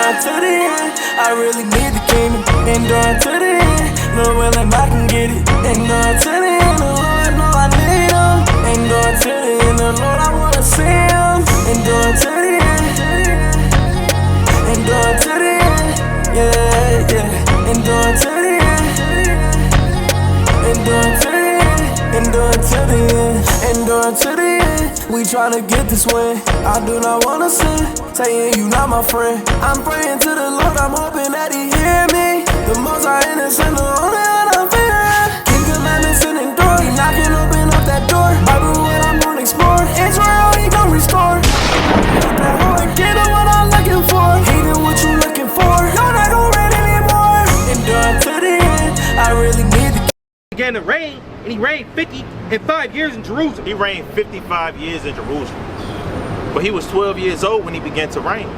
Enduring to the end, I really need the kingdom. Enduring to the end, Lord willing I can get it. Enduring to the end, the Lord know I need him. Enduring to the end, the Lord I wanna see him. Enduring to the end, enduring to the end, yeah, yeah. Enduring to the end, enduring to the end, enduring to the end, enduring to the end. We tryna get this win. I do not wanna sin, saying you not my friend. I'm praying to the Lord, I'm hoping that he hear me. The most I innocent, the only one I'm fearing. Keep commandments and endure. He knocking, open up that door. Bible what I'm gonna explore. Israel, he gon' restore. That holy kingdom, what I'm looking for. Even what you looking for, you're not gon' read anymore. Endure to the end, I really need the began to reign, and he reigned 55 years in Jerusalem. He reigned 55 years in Jerusalem. But he was 12 years old when he began to reign.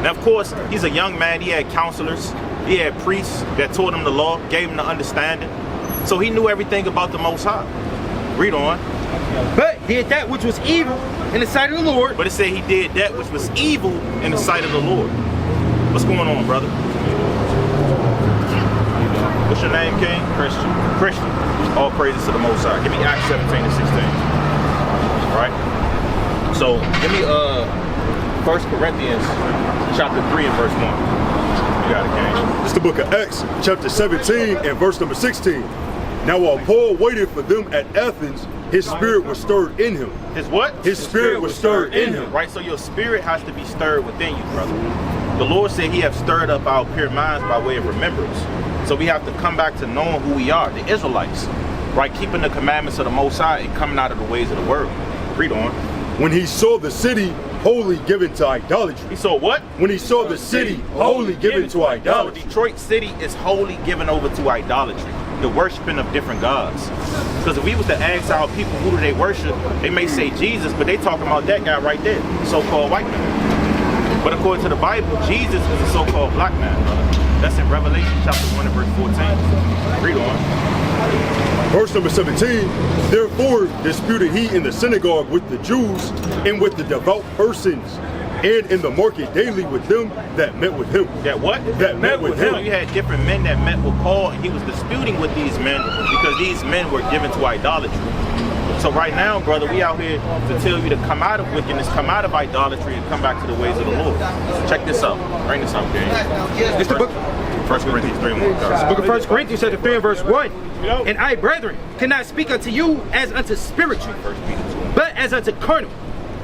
Now, of course, he's a young man. He had counselors. He had priests that taught him the law, gave him the understanding. So he knew everything about the Most High. Read on. But did that which was evil in the sight of the Lord. But it said he did that which was evil in the sight of the Lord. What's going on, brother? What's your name, King? Christian. Christian. All praises to the Most High. Give me Acts 17 and 16. All right? So, give me 1 Corinthians chapter 3 and verse 1. You got it, King. It's the book of Acts, chapter 17 and verse number 16. Now while Paul waited for them at Athens, his spirit was stirred in him. His what? His spirit was stirred in him. Right, so your spirit has to be stirred within you, brother. The Lord said he have stirred up our pure minds by way of remembrance. So we have to come back to knowing who we are, the Israelites. Right, keeping the commandments of the Most High and coming out of the ways of the world. Read on. When he saw the city wholly given to idolatry. He saw what? When he saw the city wholly given to idolatry. So Detroit City is wholly given over to idolatry, the worshiping of different gods. Because if we was to ask our people who do they worship, they may say Jesus, but they talking about that guy right there, so-called white man. But according to the Bible, Jesus is a so-called black man, brother. That's in Revelation chapter 1 and verse 14. Read on. Verse number 17, therefore disputed he in the synagogue with the Jews and with the devout persons, and in the market daily with them that met with him. That what? That met with him. So you had different men that met with Paul, and he was disputing with these men because these men were given to idolatry. So right now, brother, we out here to tell you to come out of wickedness, come out of idolatry, and come back to the ways of the Lord. Check this out. Bring this out, gang. It's the book. 1 Corinthians 3 and 1. The book of 1 Corinthians chapter 3 and verse 1. And I, brethren, cannot speak unto you as unto spiritual, but as unto carnal,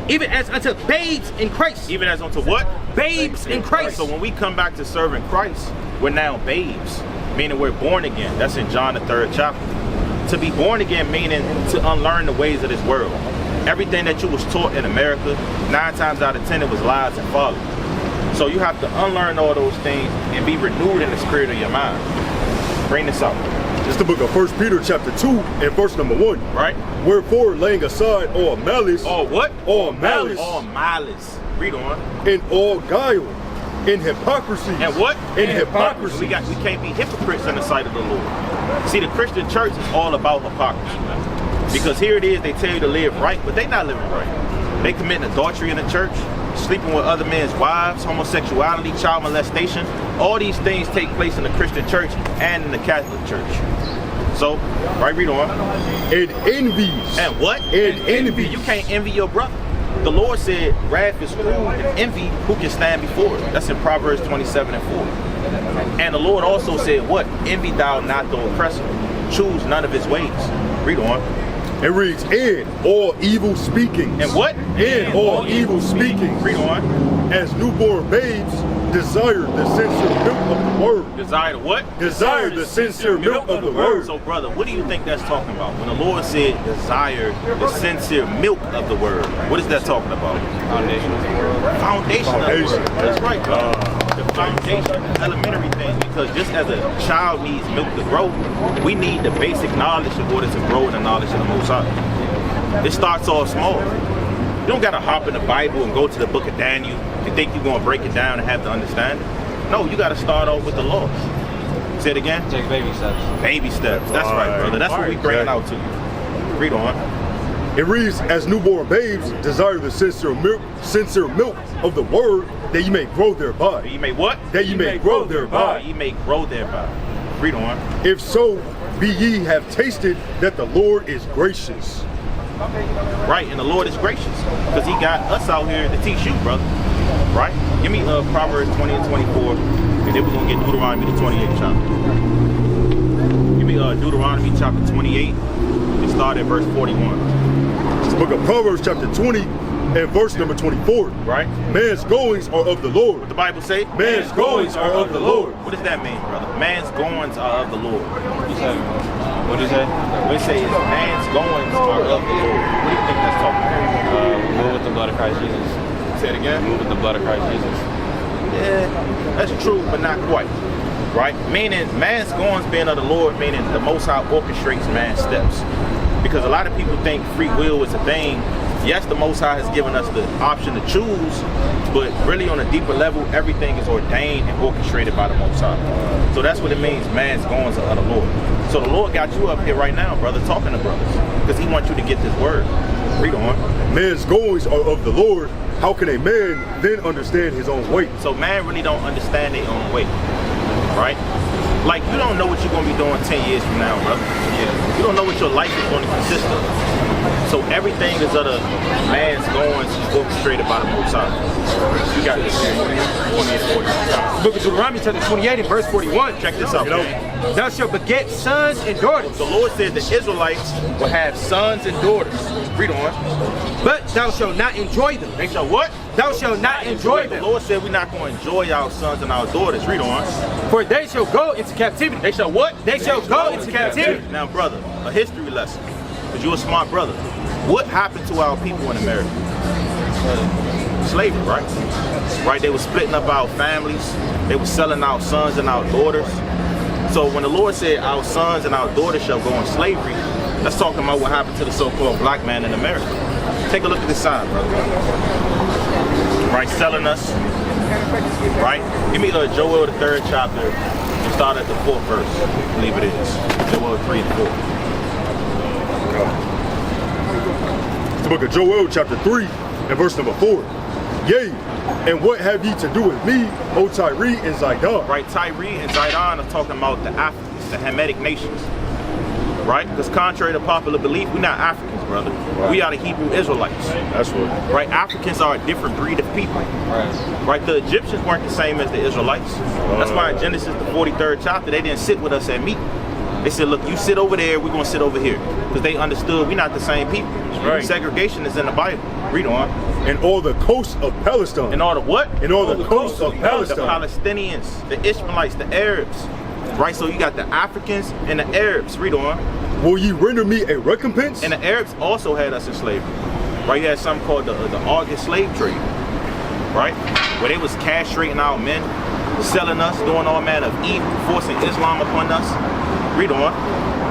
even as unto babes in Christ. Even as unto what? Babes in Christ. So when we come back to serving Christ, we're now babes, meaning we're born again. That's in John the 3rd chapter. To be born again meaning to unlearn the ways of this world. Everything that you was taught in America, 9 times out of 10 it was lies and folly. So you have to unlearn all those things and be renewed in the spirit of your mind. Bring this up. It's the book of 1 Peter chapter 2 and verse number 1. Right. Wherefore laying aside all malice. All what? All malice. All malice. Read on. And all guile. And hypocrisy. And what? And hypocrisy. We can't be hypocrites in the sight of the Lord. See, the Christian church is all about hypocrisy, man. Because here it is, they tell you to live right, but they not living right. They committing adultery in the church, sleeping with other men's wives, homosexuality, child molestation. All these things take place in the Christian church and in the Catholic church. So, right, read on. And envies. And what? And envy. You can't envy your brother. The Lord said, wrath is cruel, and envy, who can stand before it? That's in Proverbs 27 and 4. And the Lord also said, what? Envy thou not the oppressor. Choose none of his ways. Read on. It reads, and all evil speakings. And what? And all evil speakings. Read on. As newborn babes desire the sincere milk of the word. Desire what? Desire the sincere milk of the word. So, brother, what do you think that's talking about? When the Lord said desire the sincere milk of the word, what is that talking about? Foundation of the world. Foundation of the word. That's right, brother. The foundation, elementary things, because just as a child needs milk to grow, we need the basic knowledge in order to grow in the knowledge of the Most High. It starts off small. You don't gotta hop in the Bible and go to the book of Daniel and think you're gonna break it down and have the understanding. No, you gotta start off with the laws. Say it again? Take baby steps. Baby steps. That's right, brother. That's what we bringing out to you. Read on. It reads, as newborn babes desire the sincere milk of the word, that ye may grow thereby. That ye may what? That ye may grow thereby. Ye may grow thereby. Read on. If so, be ye have tasted that the Lord is gracious. Right, and the Lord is gracious because he got us out here to teach you, brother. Right? Give me Proverbs 20 and 24, and then we're going to get Deuteronomy the 28th chapter. Give me Deuteronomy chapter 28 and start at verse 41. It's the book of Proverbs chapter 20 and verse number 24. Right? Man's goings are of the Lord. What the Bible say? Man's goings are of the Lord. What does that mean, brother? Man's goings are of the Lord. What did you say? What it say is man's goings are of the Lord. What do you think that's talking about? Move with the blood of Christ Jesus. Say it again. Move with the blood of Christ Jesus. Yeah, that's true, but not quite. Right? Meaning man's goings being of the Lord, meaning the Most High orchestrates man's steps. Because a lot of people think free will is a thing. Yes, the Most High has given us the option to choose, but really on a deeper level, everything is ordained and orchestrated by the Most High. So that's what it means, man's goings are of the Lord. So the Lord got you up here right now, brother, talking to brothers, because he wants you to get this word. Read on. Man's goings are of the Lord. How can a man then understand his own way? So man really don't understand their own way, right? Like, you don't know what you're going to be doing 10 years from now, brother. Yeah. You don't know what your life is going to consist of. So everything is of the man's goings orchestrated by the Most High. You got this. 28. Book of Deuteronomy chapter 28 and verse 41. Check this out, man. Thou shalt beget sons and daughters. The Lord said the Israelites will have sons and daughters. Read on. But thou shalt not enjoy them. They shall what? Thou shalt not enjoy them. The Lord said we're not going to enjoy our sons and our daughters. Read on. For they shall go into captivity. They shall what? They shall go into captivity. Now, brother, a history lesson. Because you're a smart brother. What happened to our people in America? Slavery, right? Right, they were splitting up our families. They were selling our sons and our daughters. So when the Lord said our sons and our daughters shall go in slavery, that's talking about what happened to the so-called black man in America. Take a look at this sign, brother. Right, selling us. Right? Give me Joel the 3rd chapter and start at the 4th verse. I believe it is. Joel 3 and 4. It's the book of Joel chapter 3 and verse number 4. Yea, and what have ye to do with me, O Tyre and Zidon? Right, Tyre and Zidon are talking about the Africans, the Hamitic nations. Right? Because contrary to popular belief, we're not Africans, brother. Right. We are the Hebrew Israelites. That's right. Right? Africans are a different breed of people. Right? The Egyptians weren't the same as the Israelites. That's why in Genesis, the 43rd chapter, they didn't sit with us at meat. They said, look, you sit over there, we're going to sit over here. Because they understood we're not the same people. Right. Segregation is in the Bible. Read on. And all the coasts of Palestine. And all the what? And all the coasts of Palestine. The Palestinians, the Ishmaelites, the Arabs. Right, so you got the Africans and the Arabs. Read on. Will ye render me a recompense? And the Arabs also had us in slavery. Right, you had something called the August slave trade. Right, where they was castrating our men, selling us, doing all manner of evil, forcing Islam upon us. Read on.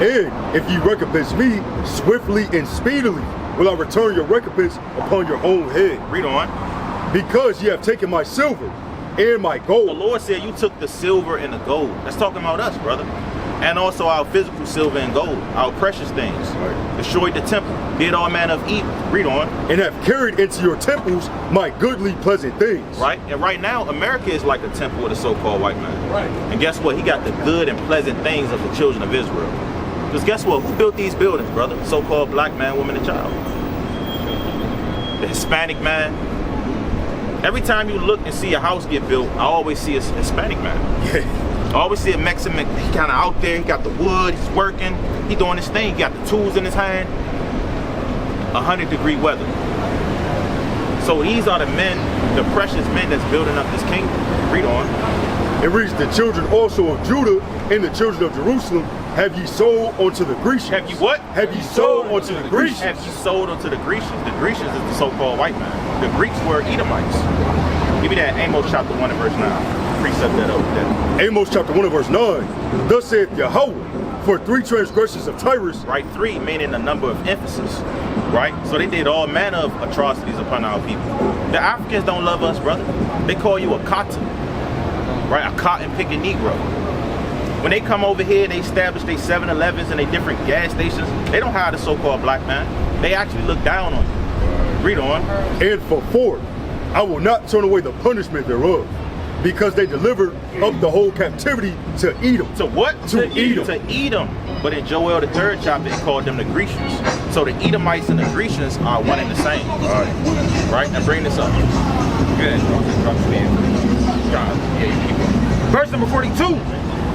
And if ye recompense me swiftly and speedily, will I return your recompense upon your own head. Read on. Because ye have taken my silver and my gold. The Lord said you took the silver and the gold. That's talking about us, brother. And also our physical silver and gold, our precious things. Right. Destroyed the temple, did all manner of evil. Read on. And have carried into your temples my goodly pleasant things. Right, and right now, America is like a temple of the so-called white man. Right. And guess what? He got the good and pleasant things of the children of Israel. Because guess what? Who built these buildings, brother? So-called black man, woman, and child. The Hispanic man. Every time you look and see a house get built, I always see a Hispanic man. Yeah. I always see a Mexican, he kind of out there, he got the wood, he's working, he doing his thing, he got the tools in his hand. 100-degree weather. So these are the men, the precious men that's building up this kingdom. Read on. It reads, the children also of Judah and the children of Jerusalem have ye sold unto the Grecians. Have you what? Have ye sold unto the Grecians. Have ye sold unto the Grecians. The Grecians is the so-called white man. The Greeks were Edomites. Give me that Amos chapter 1 and verse 9. Precept that over there. Amos chapter 1 and verse 9. Thus saith Yahweh, for 3 transgressions of Tyrus. Right, 3 meaning the number of emphasis. Right? So they did all manner of atrocities upon our people. The Africans don't love us, brother. They call you a cotton. Right? A cotton picking Negro. When they come over here, they establish their 7-Elevens and they different gas stations. They don't hire the so-called black man. They actually look down on you. Read on. And for 4, I will not turn away the punishment thereof, because they delivered up the whole captivity to Edom. To what? To Edom. To Edom. But in Joel, the 3rd chapter, it called them the Grecians. So the Edomites and the Grecians are one and the same. All right. Right? Now bring this up. Good. Verse number 42.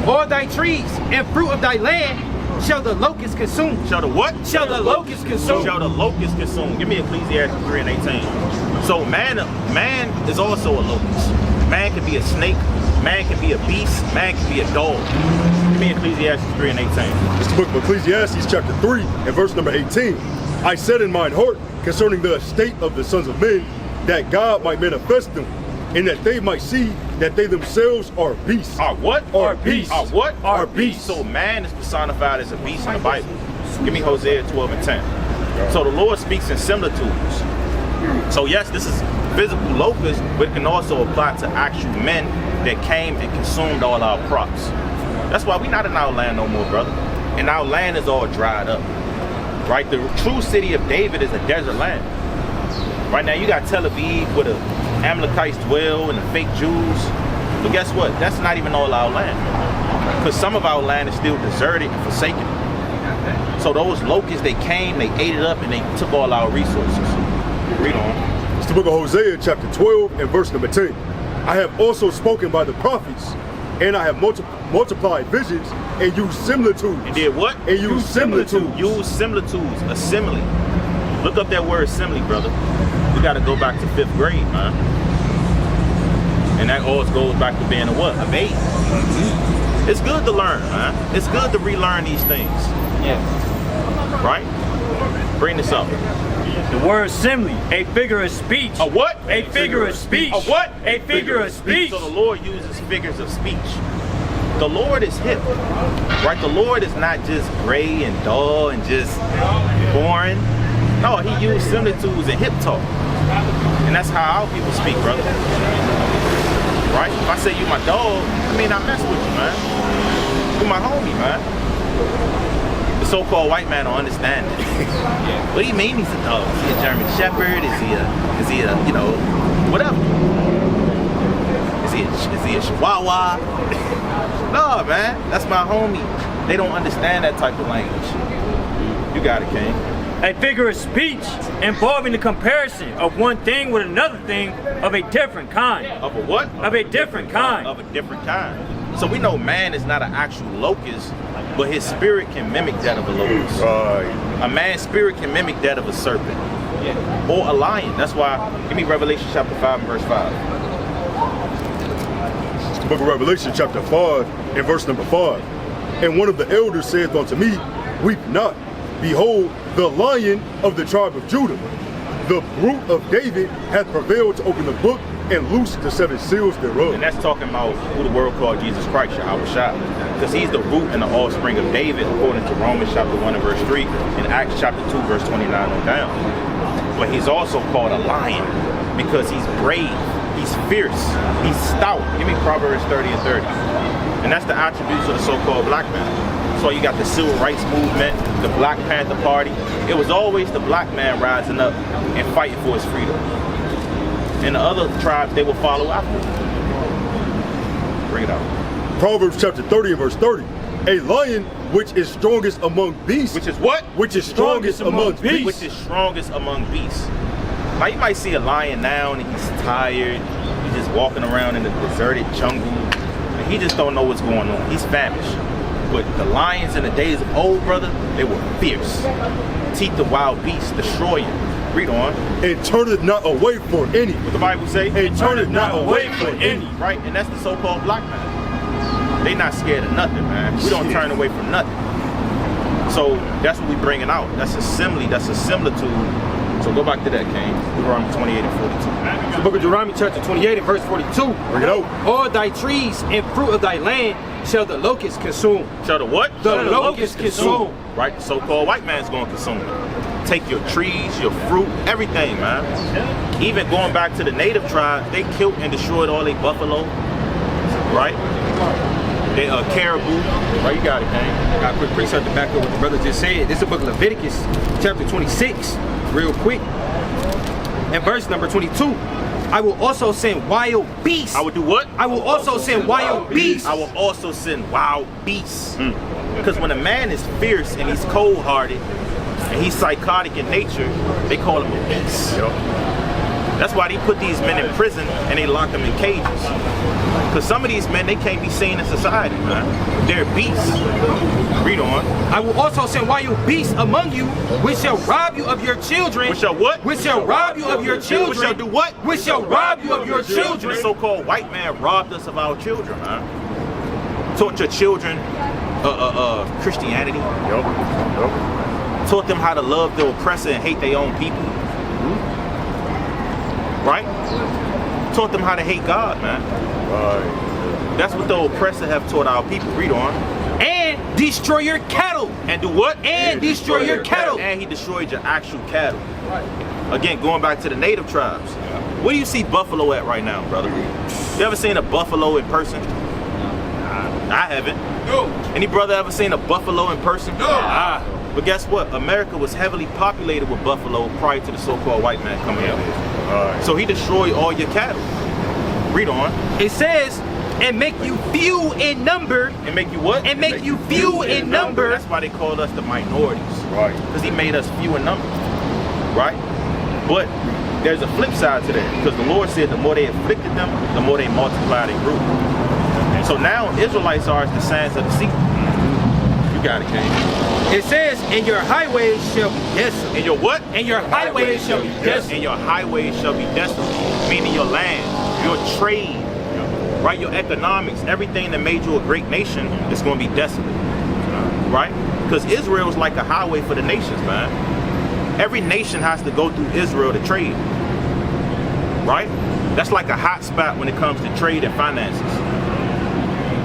All thy trees and fruit of thy land shall the locust consume. Shall the what? Shall the locust consume. Shall the locust consume. Give me Ecclesiastes 3 and 18. So man is also a locust. Man can be a snake. Man can be a beast. Man can be a dog. Give me Ecclesiastes 3 and 18. It's the book of Ecclesiastes chapter 3 and verse number 18. I said in mine heart concerning the estate of the sons of men, that God might manifest them, and that they might see that they themselves are beasts. Are what? Are beasts. Are what? Are beasts. So man is personified as a beast in the Bible. Give me Hosea 12 and 10. So the Lord speaks in similitudes. So yes, this is physical locusts, but it can also apply to actual men that came and consumed all our crops. That's why we're not in our land no more, brother. And our land is all dried up. Right? The true city of David is a desert land. Right now you got Tel Aviv where the Amalekites dwell and the fake Jews. But guess what? That's not even all our land. Because some of our land is still deserted and forsaken. So those locusts, they came, they ate it up, and they took all our resources. Read on. It's the book of Hosea chapter 12 and verse number 10. I have also spoken by the prophets, and I have multiplied visions and used similitudes. And did what? And used similitudes. Use similitudes, a simile. Look up that word simile, brother. We got to go back to 5th grade, man. And that always goes back to being a what? A baby. It's good to learn, man. It's good to relearn these things. Yeah. Right? Bring this up. The word simile, a figure of speech. A what? A figure of speech. A what? A figure of speech. So the Lord uses figures of speech. The Lord is hip, right? The Lord is not just gray and dull and just boring. No, he used similitudes and hip talk. And that's how our people speak, brother. Right? If I say you my dog, I mean I mess with you, man. You my homie, man. The so-called white man don't understand it. What do you mean he's a dog? Is he a German Shepherd? Is he a, you know, whatever? Is he a Chihuahua? No, man, that's my homie. They don't understand that type of language. You got it, King. A figure of speech involving the comparison of one thing with another thing of a different kind. Of a what? Of a different kind. Of a different kind. So we know man is not an actual locust, but his spirit can mimic that of a locust. A man's spirit can mimic that of a serpent. Or a lion. That's why, give me Revelation chapter 5 and verse 5. Book of Revelation chapter 5 and verse number 5. And one of the elders saith unto me, weep not. Behold, the Lion of the tribe of Judah, the root of David, hath prevailed to open the book and loose the 7 seals thereof. And that's talking about who the world called Jesus Christ, Yahushua. Because he's the root and the offspring of David, according to Romans chapter 1 and verse 3, and Acts chapter 2 verse 29 on down. But he's also called a lion because he's brave, he's fierce, he's stout. Give me Proverbs 30 and 30. And that's the attributes of the so-called black man. So you got the civil rights movement, the Black Panther Party. It was always the black man rising up and fighting for his freedom. And the other tribes, they will follow after. Bring it out. Proverbs chapter 30 and verse 30. A lion which is strongest among beasts. Which is what? Which is strongest among beasts. Which is strongest among beasts. Now you might see a lion now and he's tired. He's just walking around in the deserted jungle. And he just don't know what's going on. He's famished. But the lions in the days of old, brother, they were fierce. Teeth of wild beasts, destroy you. Read on. And turneth not away for any. What the Bible say? And turneth not away for any. Right, and that's the so-called black man. They not scared of nothing, man. We don't turn away from nothing. So that's what we bringing out. That's a simile, that's a similitude. So go back to that, King. Deuteronomy 28 and 42. The book of Deuteronomy chapter 28 and verse 42. Bring it out. All thy trees and fruit of thy land shall the locust consume. Shall the what? The locust consume. Right, the so-called white man's gonna consume it. Take your trees, your fruit, everything, man. Even going back to the native tribes, they killed and destroyed all their buffalo. Right? They caribou. Right, you got it, man. Got a quick precept to back up what the brother just said. This is the book of Leviticus, chapter 26, real quick. And verse number 22. I will also send wild beasts. I will do what? I will also send wild beasts. I will also send wild beasts. Because when a man is fierce and he's cold-hearted and he's psychotic in nature, they call him a beast. That's why they put these men in prison and they lock them in cages. Because some of these men, they can't be seen in society, man. They're beasts. Read on. I will also send wild beasts among you, which shall rob you of your children. Which shall what? Which shall rob you of your children. Which shall do what? Which shall rob you of your children. The so-called white man robbed us of our children, man. Taught your children Christianity. Taught them how to love the oppressor and hate their own people. Right? Taught them how to hate God, man. Right. That's what the oppressor have taught our people. Read on. And destroy your cattle. And do what? And destroy your cattle. And he destroyed your actual cattle. Right. Again, going back to the native tribes. Where do you see buffalo at right now, brother? You ever seen a buffalo in person? I haven't. No. Any brother ever seen a buffalo in person? No. But guess what? America was heavily populated with buffalo prior to the so-called white man coming out here. So he destroyed all your cattle. Read on. It says, and make you few in number. And make you what? And make you few in number. That's why they called us the minorities. Right. Because he made us few in number. Right? But there's a flip side to that. Because the Lord said the more they afflicted them, the more they multiplied and grew. So now Israelites are as the sands of the sea. You got it, King. It says, and your highways shall be desolate. And your what? And your highways shall be desolate. And your highways shall be desolate. Meaning your land, your trade, right? Your economics, everything that made you a great nation is going to be desolate. Right? Because Israel is like a highway for the nations, man. Every nation has to go through Israel to trade. Right? That's like a hot spot when it comes to trade and finances.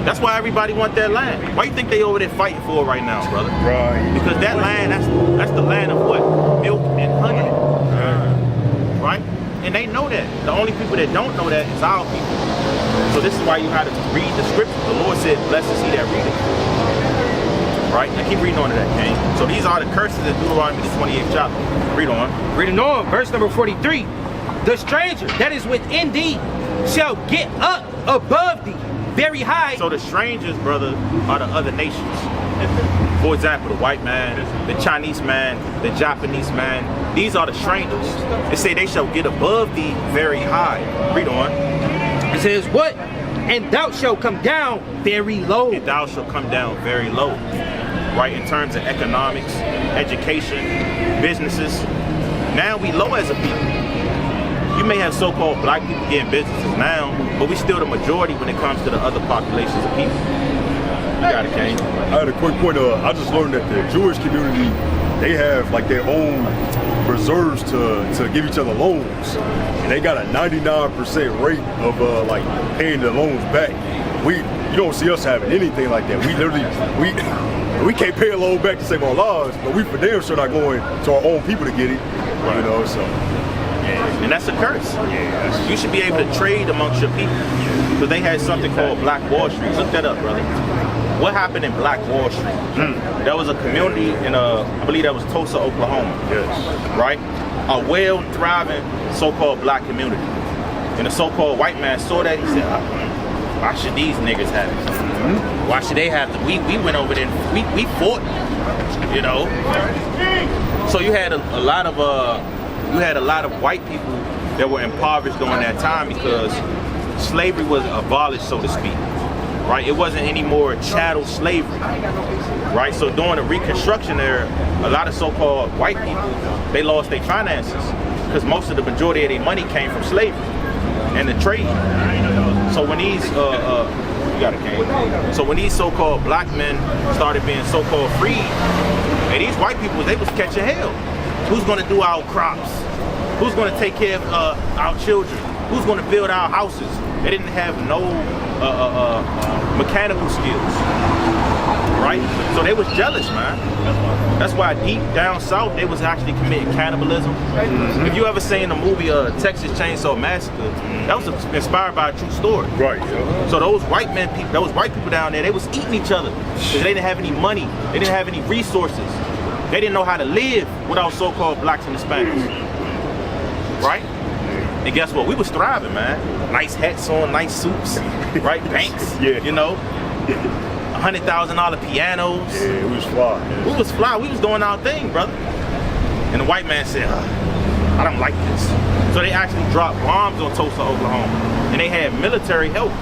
That's why everybody want that land. Why you think they over there fighting for it right now, brother? Right. Because that land, that's the land of what? Milk and honey. Right? And they know that. The only people that don't know that is our people. So this is why you have to read the scripture. The Lord said, blessed is he that readeth. Right? Now keep reading on to that, King. So these are the curses in Deuteronomy the 28th chapter. Read on. Reading on, verse number 43. The stranger that is within thee shall get up above thee very high. So the strangers, brother, are the other nations. For example, the white man, the Chinese man, the Japanese man. These are the strangers. It say they shall get above thee very high. Read on. It says what? And thou shalt come down very low. And thou shalt come down very low. Right, in terms of economics, education, businesses. Now we low as a people. You may have so-called black people getting businesses now, but we still the majority when it comes to the other populations of people. You got it, Kane. I had a quick point. I just learned that the Jewish community, they have like their own reserves to give each other loans, and they got a 99% rate of like paying the loans back. You don't see us having anything like that. We literally we can't pay a loan back to save our lives, but we for damn sure not going to our own people to get it. Right. You know, so. And that's a curse. Yeah. You should be able to trade amongst your people. Because they had something called Black Wall Street. Look that up, brother. What happened in Black Wall Street? There was a community in, I believe that was Tulsa, Oklahoma. Yes. Right? A well thriving so-called black community. And the so-called white man saw that, he said, why should these niggas have it? Why should they have to? We went over there, we fought, you know? So you had a lot of white people that were impoverished during that time because slavery was abolished, so to speak. Right? It wasn't any more chattel slavery. Right? So during the Reconstruction era, a lot of so-called white people, they lost their finances because most of the majority of their money came from slavery and the trade. So when these So when these so-called black men started being so-called freed, and these white people, they was catching hell. Who's gonna do our crops? Who's gonna take care of our children? Who's gonna build our houses? They didn't have no mechanical skills, right? So they was jealous, man. That's why deep down south, they was actually committing cannibalism. If you ever seen the movie Texas Chainsaw Massacre, that was inspired by a true story. Right, yeah. So those white people down there, they was eating each other. They didn't have any money. They didn't have any resources. They didn't know how to live without so-called blacks and Hispanics. Right? And guess what? We was thriving, man. Nice hats on, nice suits, right? Banks, Yeah. you know. $100,000 pianos. Yeah, we was fly. Yeah. We was fly. We was doing our thing, brother. And the white man said, I don't like this. So they actually dropped bombs on Tulsa, Oklahoma. And they had military help.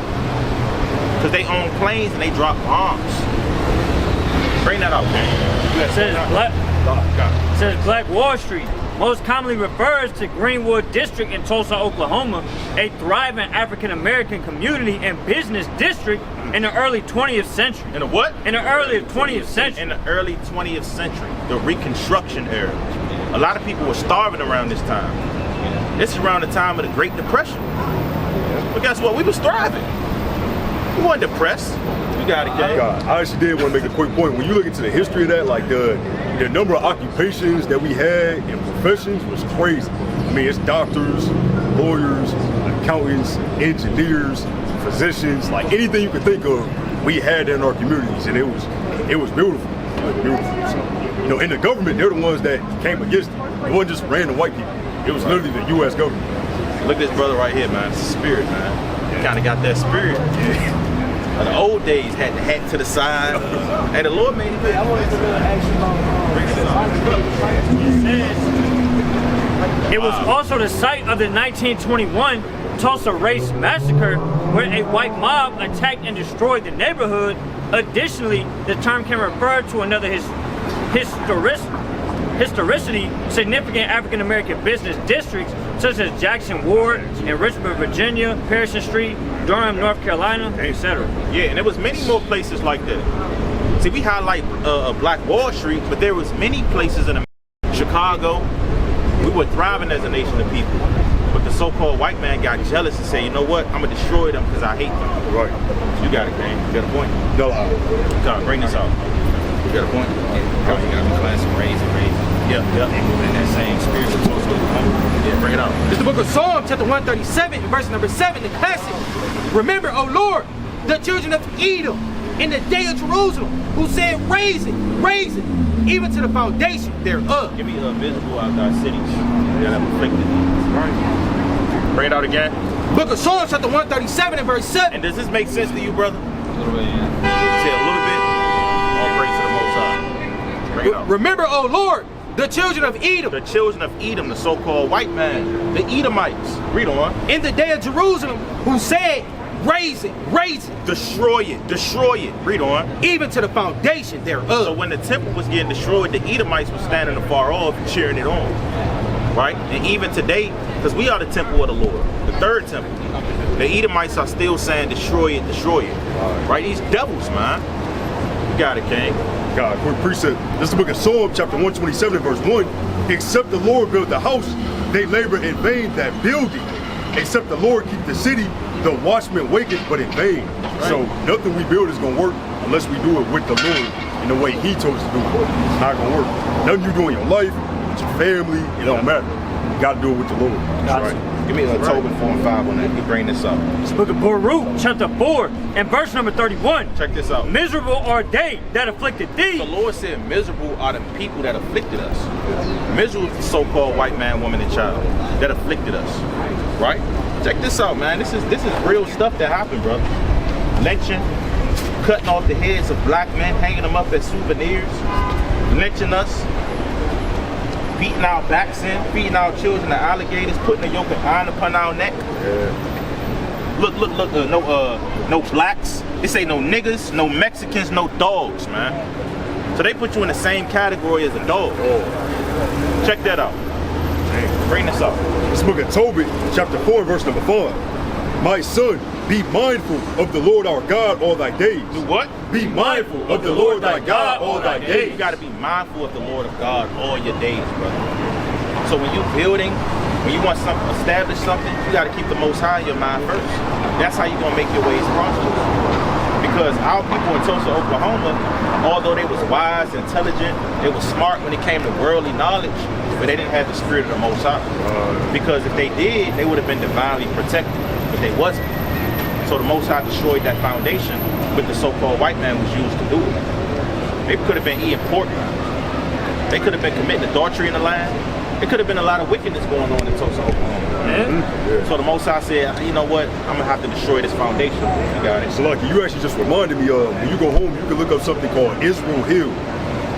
Because they owned planes and they dropped bombs. Bring that out, man. It says Black Wall Street most commonly refers to Greenwood District in Tulsa, Oklahoma, a thriving African-American community and business district in the early 20th century. In the what? In the early 20th century. In the early 20th century, the Reconstruction era. A lot of people were starving around this time. This is around the time of the Great Depression. But guess what? We was thriving. We weren't depressed. You got it, Gabe. God, I actually did want to make a quick point. When you look into the history of that, like the number of occupations that we had and professions was crazy. I mean, it's doctors, lawyers, accountants, engineers, physicians, like anything you could think of, we had in our communities, and it was beautiful. It was beautiful. So, you know, in the government, they're the ones that came against it. It wasn't just random white people. It was literally the U.S. government. Look at this brother right here, man. It's a spirit, man. He kind of got that spirit. The old days had the hat to the side. Hey, the Lord made it. I wanted to It was also the site of the 1921 Tulsa Race Massacre, where a white mob attacked and destroyed the neighborhood. Additionally, the term can refer to another historicity significant African-American business districts such as Jackson Ward in Richmond, Virginia, Harrison Street, Durham, North Carolina, etc. Yeah, and there was many more places like that. See, we highlight Black Wall Street, but there was many places in Chicago. We were thriving as a nation of people. But the so-called white man got jealous and said, you know what, I'm going to destroy them because I hate them. Right. You got it, Kane. You got a point? No, God, bring this out. You got a point? God, you got to be classic, raise. Yeah. In that same spirit of Tulsa, Oklahoma. Yeah, bring it out. It's the book of Psalms, chapter 137, verse number 7, the classic. Remember, O Lord, the children of Edom in the day of Jerusalem, who said, raise it, even to the foundation thereof. Give me visible out thy cities that have afflicted thee. Right. Bring it out again. Book of Psalms, chapter 137, and verse 7. And does this make sense to you, brother? A little bit, yeah. Say a little bit. All praise to the Most High. Bring it out. Remember, O Lord, the children of Edom. The children of Edom, the so-called white man, the Edomites. Read on. In the day of Jerusalem, who said, raise it, destroy it. Read on. even to the foundation thereof. So when the temple was getting destroyed, the Edomites were standing afar off and cheering it on. Right? And even today, because we are the temple of the Lord, the third temple, the Edomites are still saying, destroy it. Right? These devils, man. You got it, King. God, quick precept. This is the book of Psalms, chapter 127, verse 1. Except the Lord build the house, they labor in vain that build it. Except the Lord keep the city, the watchman waketh but in vain. Right. So nothing we build is going to work unless we do it with the Lord in the way he told us to do it. It's not going to work. Nothing you do in your life, with your family, it don't matter. You got to do it with the Lord. That's right. Give me a Tobin 4 and 5 on that. You bring this up. It's the book of Baruch, chapter 4, and verse number 31. Check this out. Miserable are they that afflicted thee. The Lord said, miserable are the people that afflicted us. Miserable is the so-called white man, woman, and child that afflicted us. Right? Check this out, man. This is real stuff that happened, brother. Lynching, cutting off the heads of black men, hanging them up as souvenirs, lynching us, beating our backs in, feeding our children to alligators, putting a yoke of iron upon our neck. Yeah. Look, no blacks. This ain't no niggas, no Mexicans, no dogs, man. So they put you in the same category as a dog. Check that out. Bring this up. This book of Tobit, chapter 4, verse number 5. My son, be mindful of the Lord our God all thy days. Do what? Be mindful of the Lord thy God all thy days. You got to be mindful of the Lord of God all your days, brother. So when you're building, When you want something, establish something, you got to keep the Most High in your mind first. That's how you're going to make your ways prosperous. Because our people in Tulsa, Oklahoma, although they was wise, intelligent, they was smart when it came to worldly knowledge, but they didn't have the spirit of the Most High. Because if they did, they would have been divinely protected, but they wasn't. So the Most High destroyed that foundation, but the so-called white man was used to do it. They could have been eating pork. They could have been committing adultery in the land. There could have been a lot of wickedness going on in Tulsa, Oklahoma. So the Most High said, you know what, I'm gonna have to destroy this foundation. You got it. So like you actually just reminded me of, when you go home, you can look up something called Israel Hill.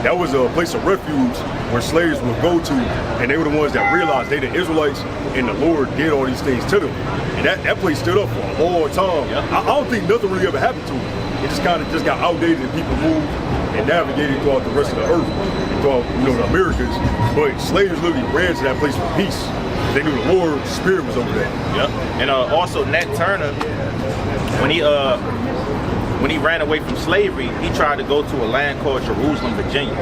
That was a place of refuge where slaves would go to, and they were the ones that realized they the Israelites, and the Lord did all these things to them. And that place stood up for a long time. Yep. I don't think nothing really ever happened to it. It just kind of got outdated, and people moved and navigated throughout the rest of the earth, throughout the Americas. But slaves literally ran to that place for peace. They knew the Lord's spirit was over there. Yep. And also Nat Turner, when he ran away from slavery, he tried to go to a land called Jerusalem, Virginia.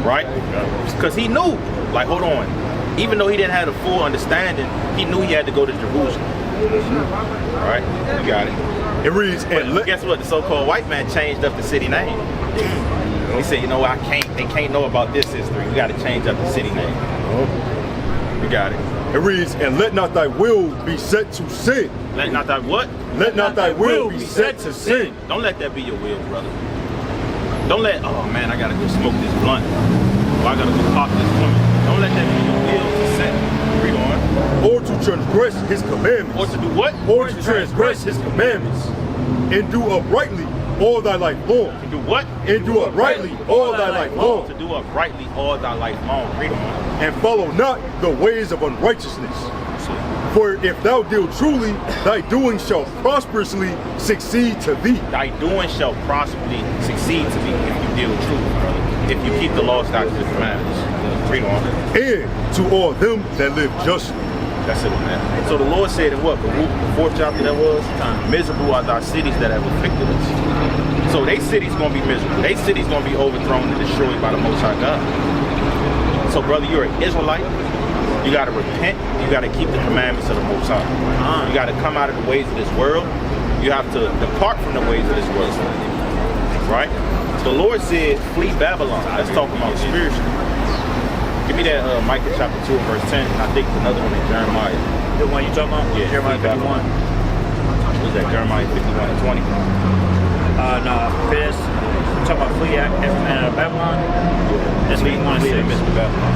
Right? Because he knew, like, hold on, even though he didn't have the full understanding, he knew he had to go to Jerusalem. Right? You got it. It reads, but guess what? The so-called white man changed up the city name. He said, you know, they can't know about this history. We got to change up the city name. You got it. It reads, and let not thy will be set to sin. Let not thy what? Let not thy will be set to sin. Don't let that be your will, brother. Don't let, oh man, I gotta go smoke this blunt. Or I gotta go pop this woman. Don't let that be your will to set. Read on. Or to transgress his commandments. Or to do what? Or to transgress his commandments. And do uprightly all thy life long. To do what? And do uprightly all thy life long. To do uprightly all thy life long. Read on. And follow not the ways of unrighteousness. For if thou deal truly, thy doing shall prosperously succeed to thee. Thy doing shall prosperously succeed to thee if you deal truly, brother. If you keep the laws, statutes, and commandments. Read on. And to all them that live justly. That's it, man. So the Lord said in what? The 4th chapter that was? Miserable are thy cities that have afflicted us. So they cities gonna be miserable. They cities gonna be overthrown and destroyed by the Most High God. So brother, you're an Israelite. You gotta repent. You gotta keep the commandments of the Most High. You gotta come out of the ways of this world. You have to depart from the ways of this world. Right? So the Lord said, flee Babylon. That's talking about spiritually. Give me that Micah chapter 2 verse 10. And I think another one in Jeremiah. The one you talking about? Yeah, Jeremiah 51. Was that Jeremiah 51 and 20? No, this. Talking about flee every man out of Babylon. That's Flee in the midst of Babylon.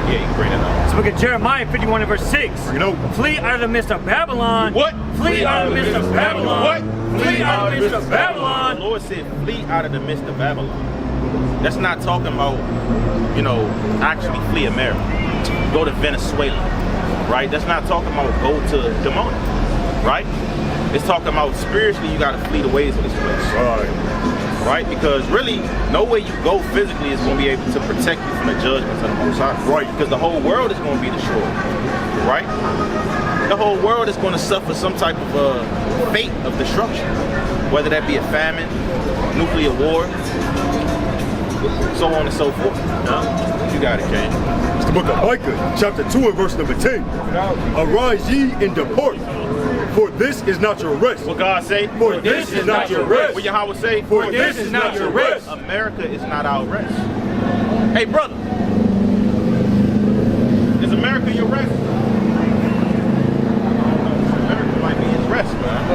Yeah, you can bring that up. So look at Jeremiah 51 and verse 6. You know, flee out of the midst of Babylon. What? Flee out of the midst of Babylon. What? Flee out of the midst of Babylon. The Lord said, flee out of the midst of Babylon. That's not talking about, you know, actually flee America. Go to Venezuela, right? That's not talking about go to demonic, right? It's talking about spiritually, you got to flee the ways of this place. Right? Because really, no way you go physically is going to be able to protect you from the judgments of the Most High. Right. Because the whole world is going to be destroyed. Right? The whole world is going to suffer some type of fate of destruction. Whether that be a famine, nuclear war, so on and so forth. You got it, King. It's the book of Micah, chapter 2 and verse number 10. Arise ye and depart, for this is not your rest. What God say? For this is not your rest. What Yahweh say? For this is not your rest. America is not our rest. Hey, brother. Is America your rest? America might be his rest, man.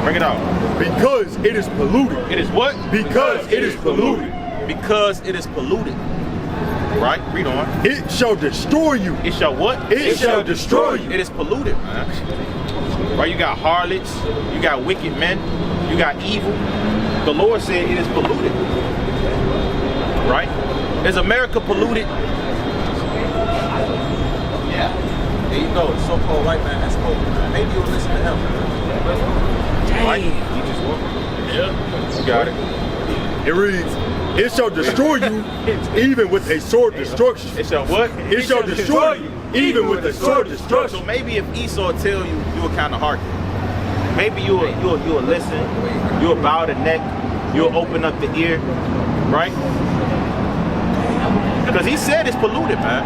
Bring it out. Because it is polluted. It is what? Because it is polluted. Because it is polluted. Right? Read on. It shall destroy you. It shall what? It shall destroy you. It is polluted, man. Right? You got harlots, you got wicked men, you got evil. The Lord said it is polluted. Right? Is America polluted? Yeah. There you go. The so-called white man has spoken. Maybe you'll listen to him. Right? He just woke. Yeah. You got it. It reads, it shall destroy you even with a sword destruction. It shall what? It shall destroy you even with a sword destruction. So maybe if Esau tell you, you will kind of hearken. Maybe you'll listen, you'll bow the neck, you'll open up the ear, right? Because he said it's polluted, man.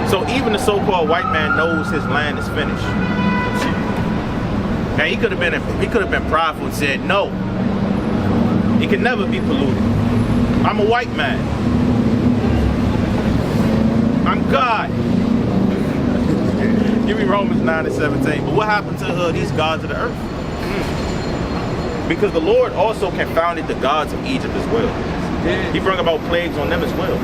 So even the so-called white man knows his land is finished. And he could have been prideful and said, no, it can never be polluted. I'm a white man. I'm God. Give me Romans 9:17. But what happened to these gods of the earth? Because the Lord also confounded the gods of Egypt as well. He brought about plagues on them as well.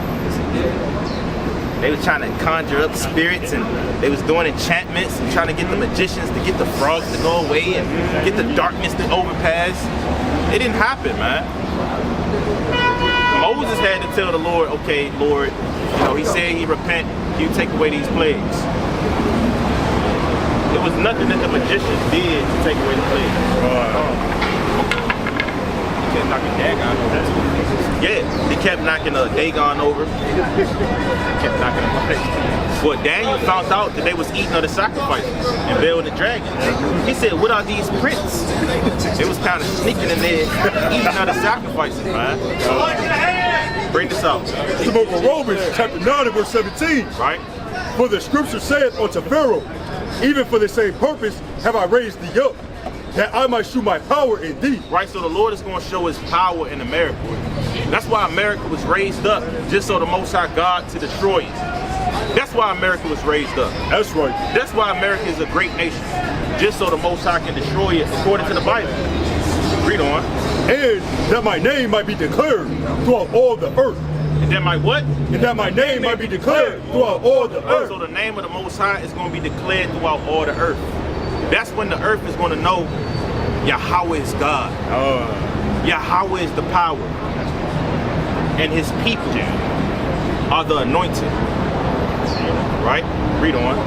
They was trying to conjure up spirits, and they was doing enchantments and trying to get the magicians to get the frogs to go away and get the darkness to overpass. It didn't happen, man. Moses had to tell the Lord, okay, Lord, you know, he said he repent, you take away these plagues. There was nothing that the magicians did to take away the plagues. He kept knocking Dagon over. Yeah, he kept knocking Dagon over. Kept knocking him over. Well, Daniel found out that they was eating of the sacrifices and building the dragon. He said, what are these prints? They was kind of sneaking in there, eating of the sacrifices, man. Bring this out. It's the book of Romans, chapter 9 and verse 17. Right? For the scripture saith unto Pharaoh, even for the same purpose have I raised thee up, that I might shew my power in thee. Right, so the Lord is going to show his power in America. That's why America was raised up, just so the Most High God to destroy it. That's why America was raised up. That's right. That's why America is a great nation, just so the Most High can destroy it according to the Bible. Read on. And that my name might be declared throughout all the earth. And that my what? And that my name might be declared throughout all the earth. So the name of the Most High is going to be declared throughout all the earth. That's when the earth is going to know Yahweh is God. Yahweh is the power. And his people are the anointed. Right? Read on.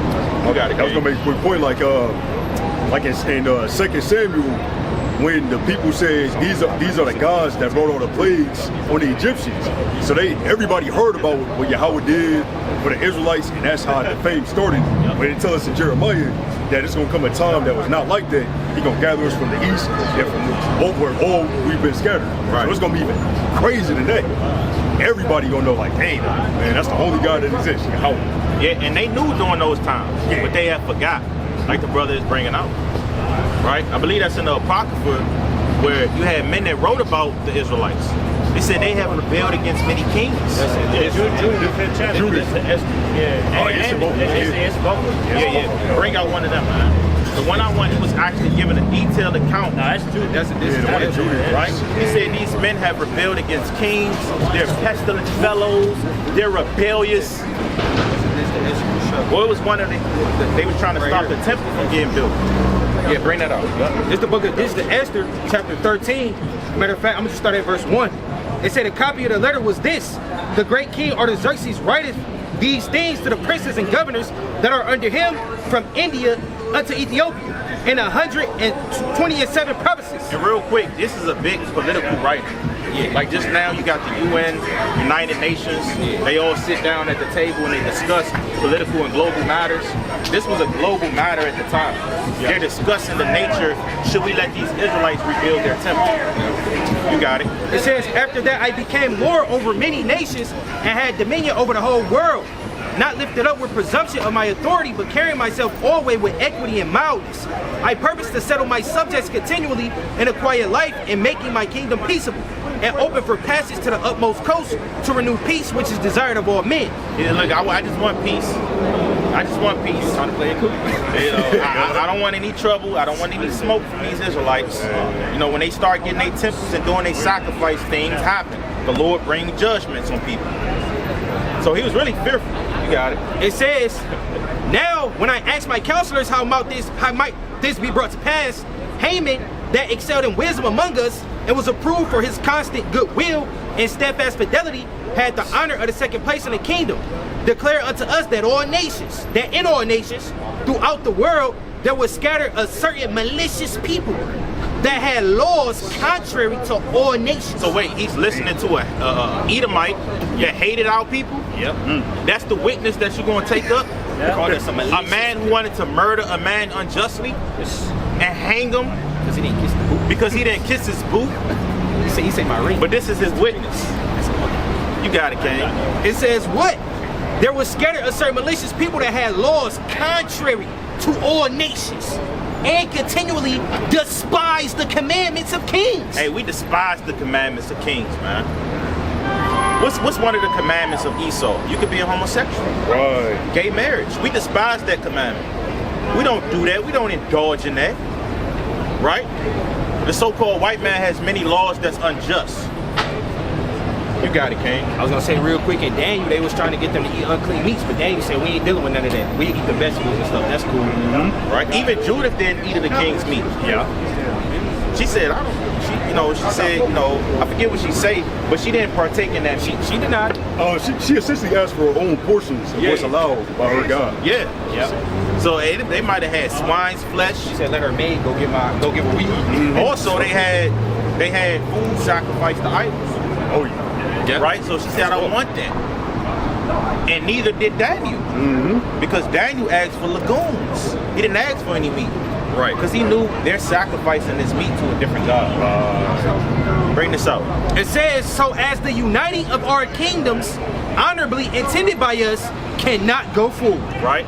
You got it. I was going to make a quick point, like in 2 Samuel, when the people said these are the gods that brought all the plagues on the Egyptians. So everybody heard about what Yahweh did for the Israelites, and that's how the fame started. But it tells us in Jeremiah that it's gonna come a time that was not like that. He's gonna gather us from the east and from where all we've been scattered. Right. So it's gonna be even crazier than that. Everybody gonna know, like, dang, man, that's the only God that exists, Yahweh. Yeah, and they knew during those times, but they had forgot, like the brother is bringing out. Right? I believe that's in the Apocrypha, where you had men that wrote about the Israelites. They said they have rebelled against many kings. Judah, the 5th chapter. Judah. It's both. Yeah. Bring out one of them, man. The one I want, he was actually giving a detailed account. No, that's Judah. That's Judah, right? He said these men have rebelled against kings. They're pestilent fellows. They're rebellious. Well, it was one of they was trying to stop the temple from getting built. Yeah, bring that out. This is the Esther, chapter 13. Matter of fact, I'm gonna just start at verse 1. It said a copy of the letter was this: the great king Artaxerxes writeth these things to the princes and governors that are under him from India unto Ethiopia in 127 provinces. And real quick, this is a big political writer. Yeah. Like just now, you got the UN, United Nations. They all sit down at the table and they discuss political and global matters. This was a global matter at the time. They're discussing the nature. Should we let these Israelites rebuild their temple? You got it. It says, after that I became lord over many nations and had dominion over the whole world. Not lifted up with presumption of my authority, but carrying myself always with equity and mildness. I purpose to settle my subjects continually in a quiet life and making my kingdom peaceable, and open for passage to the utmost coast to renew peace, which is desired of all men. Yeah, look, I just want peace. I just want peace. Trying to play it cool. I don't want any trouble. I don't want any smoke from these Israelites. You know, when they start getting their temples and doing their sacrifice, things happen. The Lord brings judgments on people. So he was really fearful. You got it. It says, now when I asked my counselors how might this be brought to pass, Haman, that excelled in wisdom among us and was approved for his constant goodwill and steadfast fidelity, had the honor of the second place in the kingdom, declare unto us that in all nations throughout the world there was scattered a certain malicious people that had laws contrary to all nations. So wait, he's listening to a Edomite that hated our people? Yep. That's the witness that you're going to take up? Yep. A man who wanted to murder a man unjustly and hang him because he didn't kiss his boot? He say my ring. But this is his witness. You got it, King. It says what? There was scattered a certain malicious people that had laws contrary to all nations and continually despised the commandments of kings. Hey, we despise the commandments of kings, man. What's one of the commandments of Esau? You could be a homosexual. Right. Gay marriage. We despise that commandment. We don't do that. We don't indulge in that. Right? The so-called white man has many laws that's unjust. You got it, King. I was gonna say real quick, in Daniel, they was trying to get them to eat unclean meats, but Daniel said we ain't dealing with none of that. We eat the vegetables and stuff. That's cool. Right? Even Judith didn't eat of the king's meat. Yeah. She said, I don't. She said, I forget what she said, but she didn't partake in that meat. She did not. She essentially asked for her own portions of what's allowed by her God. Yeah. So they might have had swine's flesh. She said, let her maid go get what we eat. Also, they had food sacrificed to idols. Oh yeah. Right? So she said, I don't want that. And neither did Daniel. Because Daniel asked for legumes. He didn't ask for any meat. Right. Because he knew they're sacrificing this meat to a different God. Bring this out. It says, so as the uniting of our kingdoms, honorably intended by us, cannot go forward. Right.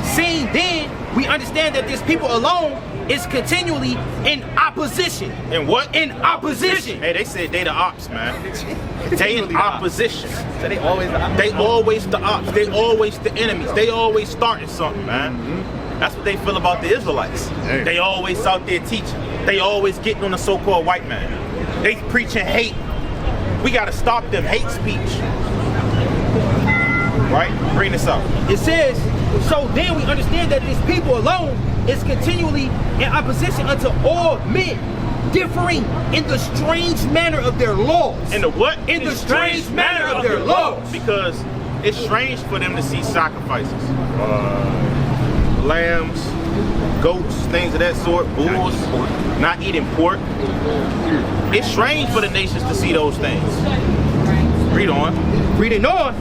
Seeing then, we understand that this people alone is continually in opposition. In what? In opposition. Hey, they said they the ops, man. They in opposition. So they always the ops. They always the ops. They always the enemies. They always starting something, man. That's what they feel about the Israelites. Hey. They always out there teaching. They always getting on the so-called white man. They preaching hate. We gotta stop them hate speech. Right? Bring this up. It says, so then we understand that this people alone is continually in opposition unto all men, differing in the strange manner of their laws. In the what? In the strange manner of their laws. Because it's strange for them to see sacrifices. Lambs, goats, things of that sort, bulls, not eating pork. It's strange for the nations to see those things. Read on. Reading on,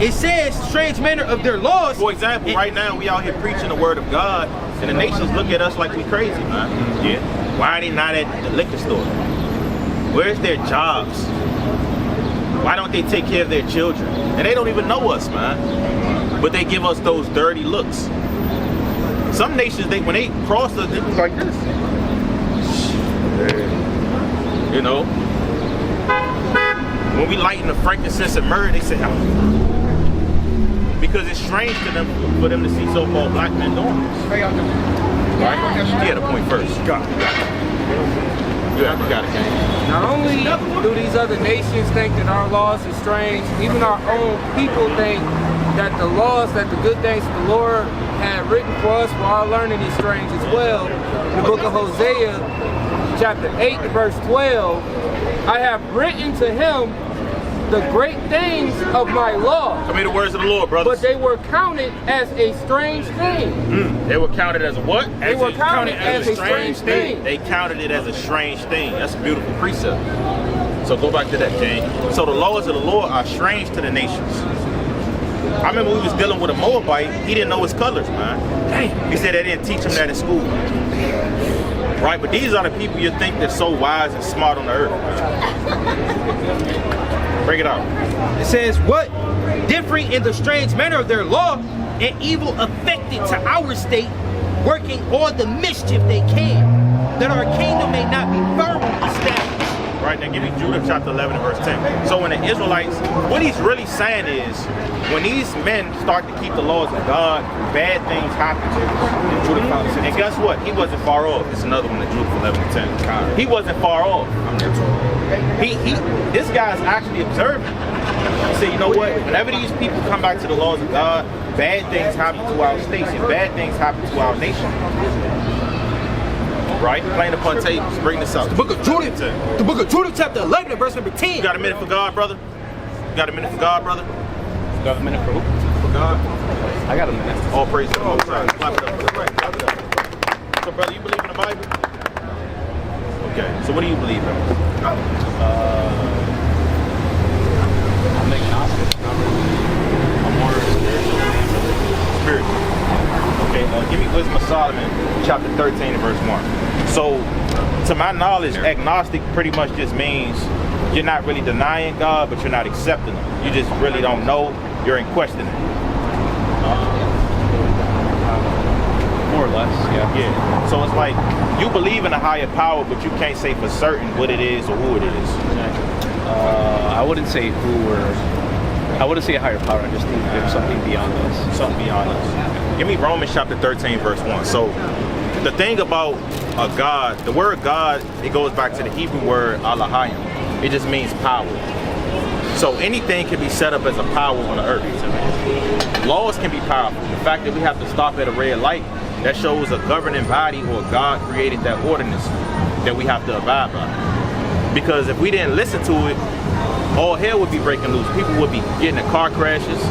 it says, strange manner of their laws. For example, right now we out here preaching the word of God, and the nations look at us like we crazy, man. Yeah. Why are they not at the liquor store? Where's their jobs? Why don't they take care of their children? And they don't even know us, man. But they give us those dirty looks. Some nations, when they cross us, they look like this. You know? When we lighten the frankincense and myrrh, they say, oh. Because it's strange to them for them to see so-called black men doing this. Right? He had a point first. Got it. You got it, King. Not only do these other nations think that our laws are strange, even our own people think that the laws, that the good things the Lord had written for us for our learning is strange as well. In the book of Hosea, chapter 8, verse 12, I have written to him the great things of my law. Come hear the words of the Lord, brothers. But they were counted as a strange thing. They were counted as a what? They were counted as a strange thing. They counted it as a strange thing. That's a beautiful precept. So go back to that, King. So the laws of the Lord are strange to the nations. I remember we was dealing with a Moabite. He didn't know his colors, man. Dang. He said they didn't teach him that in school. Right, but these are the people you think they're so wise and smart on the earth. Break it out. It says, what? Differing in the strange manner of their law, and evil affected to our state, working all the mischief they can, that our kingdom may not be firmly established. Right, now give me Judah chapter 11 and verse 10. So when the Israelites, what he's really saying is, when these men start to keep the laws of God, bad things happen to them. And guess what? He wasn't far off. It's another one, the Judah 11 and 10. He wasn't far off. This guy's actually observing. He said, you know what? Whenever these people come back to the laws of God, bad things happen to our states and bad things happen to our nation. Right? Plain upon tables. Bring this out. The book of Judah, chapter 11, verse number 10. You got a minute for God, brother? You got a minute for God, brother? You got a minute for who? For God? I got a minute. All praise to the Most High. Clap it up. Clap it up. So, brother, you believe in the Bible? Okay. So, what do you believe in? I'm agnostic. I'm more Spiritual. Okay, give me Wisdom of Solomon, chapter 13 and verse 1. So, to my knowledge, agnostic pretty much just means you're not really denying God, but you're not accepting him. You just really don't know. You're in questioning. More or less, yeah. Yeah. So it's like you believe in a higher power, but you can't say for certain what it is or who it is. I wouldn't say I wouldn't say a higher power. I just think there's something beyond us. Something beyond us. Give me Romans chapter 13, verse 1. So the thing about a God, the word God, it goes back to the Hebrew word Elohim. It just means power. So anything can be set up as a power on the earth. Laws can be powerful. The fact that we have to stop at a red light, that shows a governing body or God created that ordinance that we have to abide by. Because if we didn't listen to it, all hell would be breaking loose. People would be getting in car crashes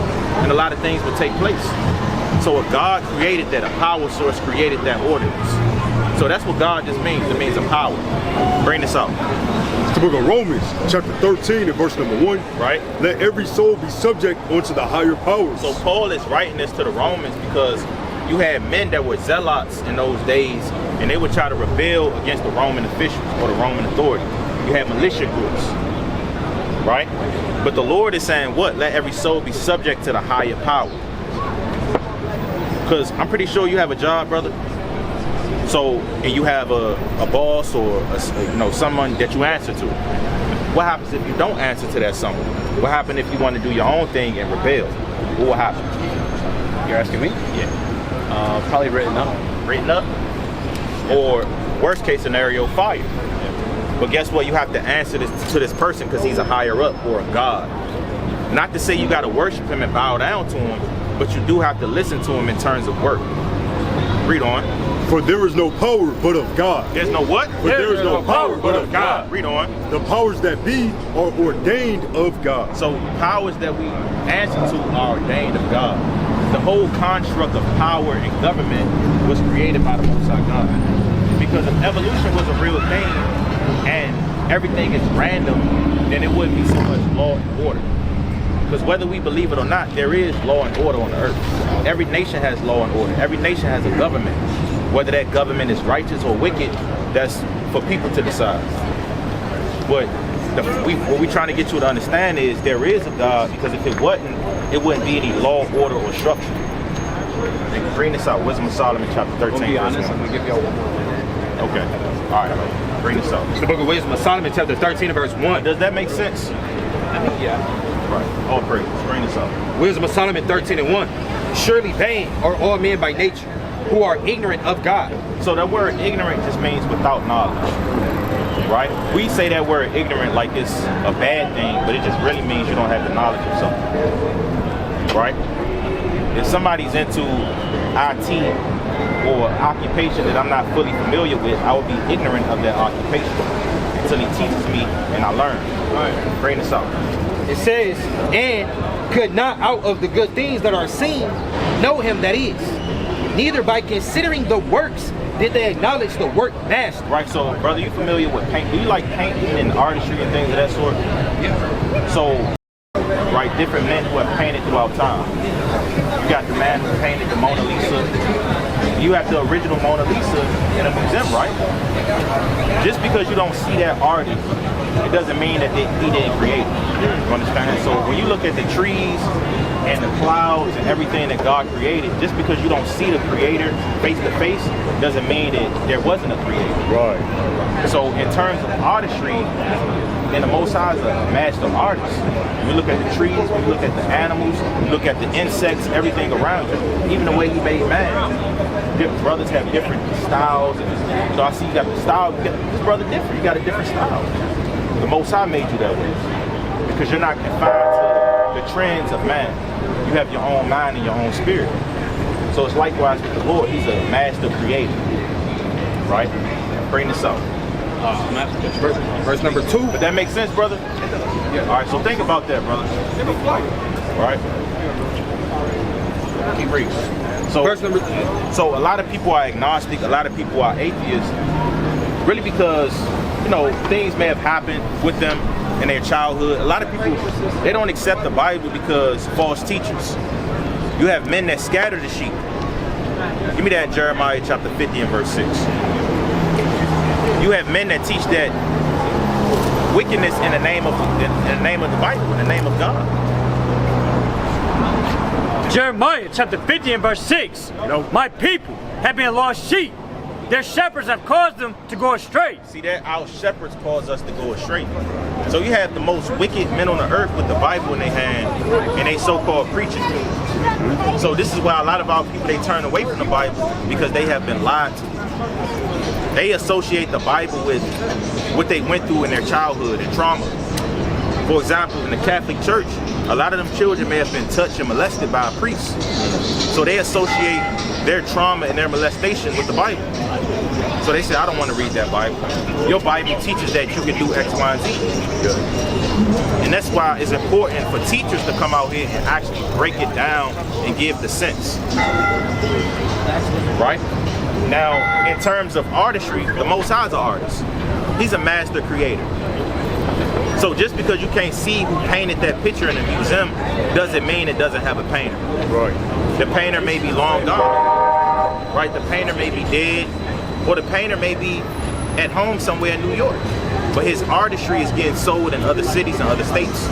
and a lot of things would take place. So if God created that, a power source created that ordinance. So that's what God just means. It means a power. Bring this out. It's the book of Romans, chapter 13 and verse number 1. Right. Let every soul be subject unto the higher powers. So Paul is writing this to the Romans because you had men that were zealots in those days, and they would try to rebel against the Roman officials or the Roman authority. You had militia groups, right? But the Lord is saying what? Let every soul be subject to the higher power. Because I'm pretty sure you have a job, brother. So, and you have a boss or someone that you answer to. What happens if you don't answer to that someone? What happens if you want to do your own thing and rebel? What will happen? You're asking me? Yeah. Probably written up. Written up? Or worst case scenario, fired. But guess what? You have to answer this to this person because he's a higher up or a God. Not to say you got to worship him and bow down to him, but you do have to listen to him in terms of work. Read on. For there is no power but of God. There's no what? For there is no power but of God. Read on. The powers that be are ordained of God. So powers that we answer to are ordained of God. The whole construct of power and government was created by the Most High God. Because if evolution was a real thing and everything is random, then it wouldn't be so much law and order. Because whether we believe it or not, there is law and order on the earth. Every nation has law and order. Every nation has a government. Whether that government is righteous or wicked, that's for people to decide. But what we're trying to get you to understand is there is a God, because if it wasn't, it wouldn't be any law, order, or structure. Bring this out. Wisdom of Solomon, chapter 13. To be honest, I'm going to give y'all one more minute. Okay. All right. Bring this out. It's the book of Wisdom of Solomon, chapter 13, verse 1. Does that make sense? I mean, yeah. Right. All praise. Bring this out. Wisdom of Solomon 13 and 1. Surely vain are all men by nature, who are ignorant of God. So that word ignorant just means without knowledge, right? We say that word ignorant like it's a bad thing, but it just really means you don't have the knowledge of something, right? If somebody's into IT or occupation that I'm not fully familiar with, I would be ignorant of that occupation until he teaches me and I learn. All right. Bring this out. It says, and could not out of the good things that are seen know him that is. Neither by considering the works did they acknowledge the work master. Right, so brother, you familiar with paint? Do you like painting and artistry and things of that sort? Yeah. So, right, different men who have painted throughout time. You got the man who painted the Mona Lisa. You have the original Mona Lisa in a museum, right? Just because you don't see that artist, it doesn't mean that he didn't create it. You understand? So when you look at the trees and the clouds and everything that God created, just because you don't see the creator face to face, doesn't mean that there wasn't a creator. Right. So in terms of artistry, and the Most High is a master artist. We look at the trees, we look at the animals, we look at the insects, everything around you. Even the way he made man. Different brothers have different styles. So I see you got the style, this brother different, you got a different style. The Most High made you that way. Because you're not confined to the trends of man. You have your own mind and your own spirit. So it's likewise with the Lord. He's a master creator. Right? Bring this up. Verse number 2. But that makes sense, brother? Yeah. All right, so think about that, brother. All right? Keep reading. So, Verse number so a lot of people are agnostic, a lot of people are atheists, really because, things may have happened with them in their childhood. A lot of people, they don't accept the Bible because false teachers. You have men that scatter the sheep. Give me that Jeremiah chapter 50 and verse 6. You have men that teach that wickedness in the name of the Bible, in the name of God. Jeremiah chapter 50 and verse 6. My people have been lost sheep. Their shepherds have caused them to go astray. See that? Our shepherds cause us to go astray. So you have the most wicked men on the earth with the Bible in their hand and they so-called preaching. So this is why a lot of our people, they turn away from the Bible because they have been lied to. They associate the Bible with what they went through in their childhood and trauma. For example, in the Catholic Church, a lot of them children may have been touched and molested by a priest. So they associate their trauma and their molestation with the Bible. So they say, I don't want to read that Bible. Your Bible teaches that you can do X, Y, and Z. And that's why it's important for teachers to come out here and actually break it down and give the sense. Right? Now, in terms of artistry, the Most High is an artist. He's a master creator. So just because you can't see who painted that picture in the museum doesn't mean it doesn't have a painter. Right. The painter may be long gone. Right? The painter may be dead. Or the painter may be at home somewhere in New York. But his artistry is getting sold in other cities and other states.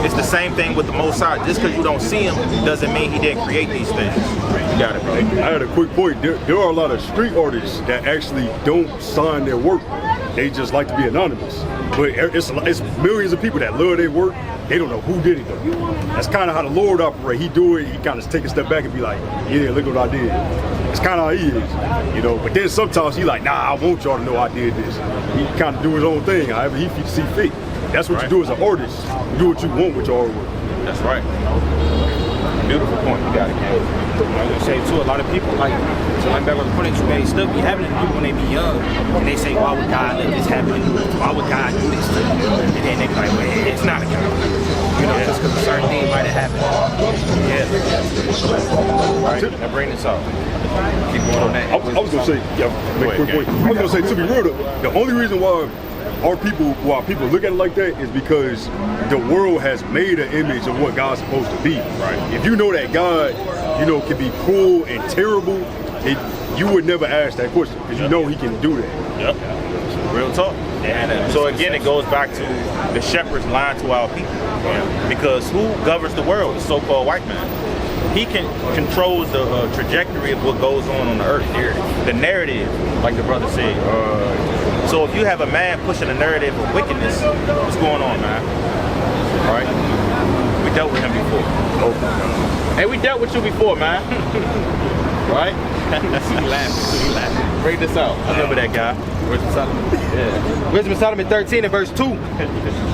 It's the same thing with the Most High. Just because you don't see him doesn't mean he didn't create these things. You got it, bro. I had a quick point. There are a lot of street artists that actually don't sign their work. They just like to be anonymous. But it's millions of people that love their work. They don't know who did it though. That's kind of how the Lord operates. He do it, he kind of take a step back and be like, yeah, look what I did. It's kind of how he is, you know. But then sometimes he like, nah, I want y'all to know I did this. He kind of do his own thing, however he see fit. That's what you do as an artist. You do what you want with your artwork. That's right. Beautiful point. You got it, King. I was gonna say too, a lot of people like back on the point that you made, still be happening to people when they be young, and they say, why would God let this happen? Why would God do this to them? And then they be like, well, it's not a God. You know, just because a certain thing might have happened. Yeah. Right. Now bring this up. Keep going on that. I was gonna say, make a quick point. I was gonna say, to be real, the only reason why why people look at it like that is because the world has made an image of what God's supposed to be. Right. If you know that God, you know, can be cruel and terrible, you would never ask that question because you know he can do that. Yep. Real talk. And so again, it goes back to the shepherds lying to our people. Because who governs the world? The so-called white man. He controls the trajectory of what goes on the earth. The narrative, like the brother said. So if you have a man pushing a narrative of wickedness, what's going on, man? All right? We dealt with him before. Hey, we dealt with you before, man. Right? He laughing. Break this out. I remember that guy. Wisdom of Solomon. Yeah. Wisdom of Solomon 13 and verse 2.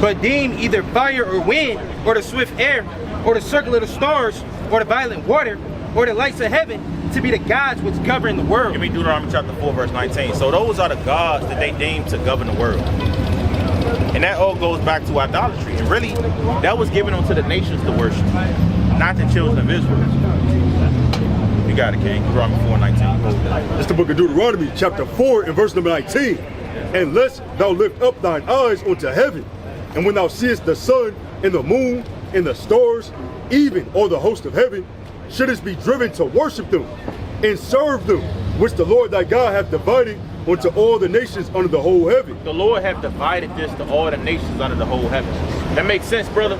But deem either fire or wind, or the swift air, or the circle of the stars, or the violent water, or the lights of heaven, to be the gods which govern the world. Give me Deuteronomy chapter 4, verse 19. So those are the gods that they deem to govern the world. And that all goes back to idolatry. And really, that was given unto the nations to worship, not the children of Israel. You got it, King. Deuteronomy 4:19. It's the book of Deuteronomy, chapter 4, and verse number 19. And lest thou lift up thine eyes unto heaven, and when thou seest the sun and the moon and the stars, even all the host of heaven, shouldest be driven to worship them and serve them, which the Lord thy God hath divided unto all the nations under the whole heaven. The Lord hath divided this to all the nations under the whole heaven. That makes sense, brother?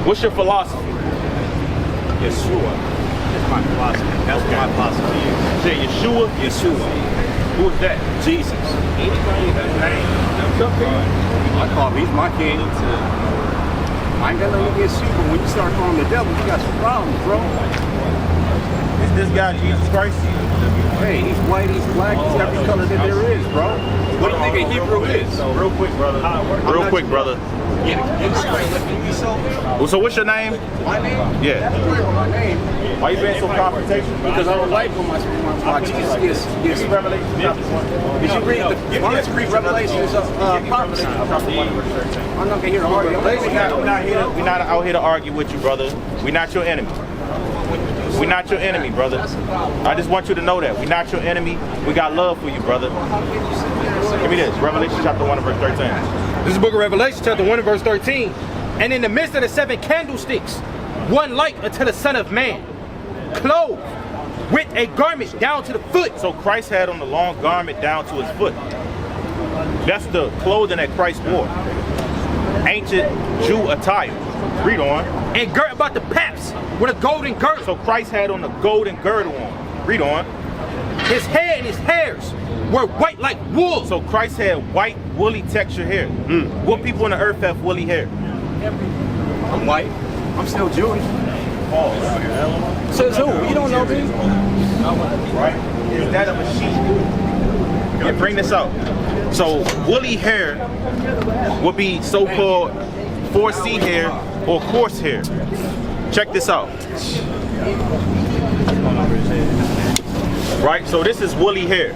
What's your philosophy? Yeshua is my philosophy. That's what my philosophy is. Say Yeshua? Yeshua. Who is that? Jesus. Anybody that name? I call him, he's my king. I ain't got nothing against you, but when you start calling the devil, you got some problems, bro. Is this guy Jesus Christ? Hey, he's white, he's black, he's every color that there is, bro. What do you think a Hebrew is? Real quick, brother. Real quick, brother. Get it straight. Let me be so. So what's your name? My name? Yeah. My name. Why you being so confrontational? Because I don't like when my Jesus gets Revelation. Did you read why don't you read Revelations of prophecy? I'm not gonna hear to argue. We're not out here to argue with you, brother. We're not your enemy. We're not your enemy, brother. I just want you to know that. We're not your enemy. We got love for you, brother. Give me this. Revelation chapter 1 and verse 13. This is the book of Revelation, chapter 1 and verse 13. And in the midst of the 7 candlesticks, one like unto the Son of Man, clothed with a garment down to the foot. So Christ had on the long garment down to his foot. That's the clothing that Christ wore. Ancient Jew attire. Read on. And girt about the paps with a golden girdle. So Christ had on the golden girdle on. Read on. His head and his hairs were white like wool. So Christ had white, woolly texture hair. What people on the earth have woolly hair? I'm white. I'm still Jewish. Says who? You don't know me. Right? Is that of a sheep? Yeah, bring this out. So woolly hair would be so-called 4C hair or coarse hair. Check this out. Right? So this is woolly hair.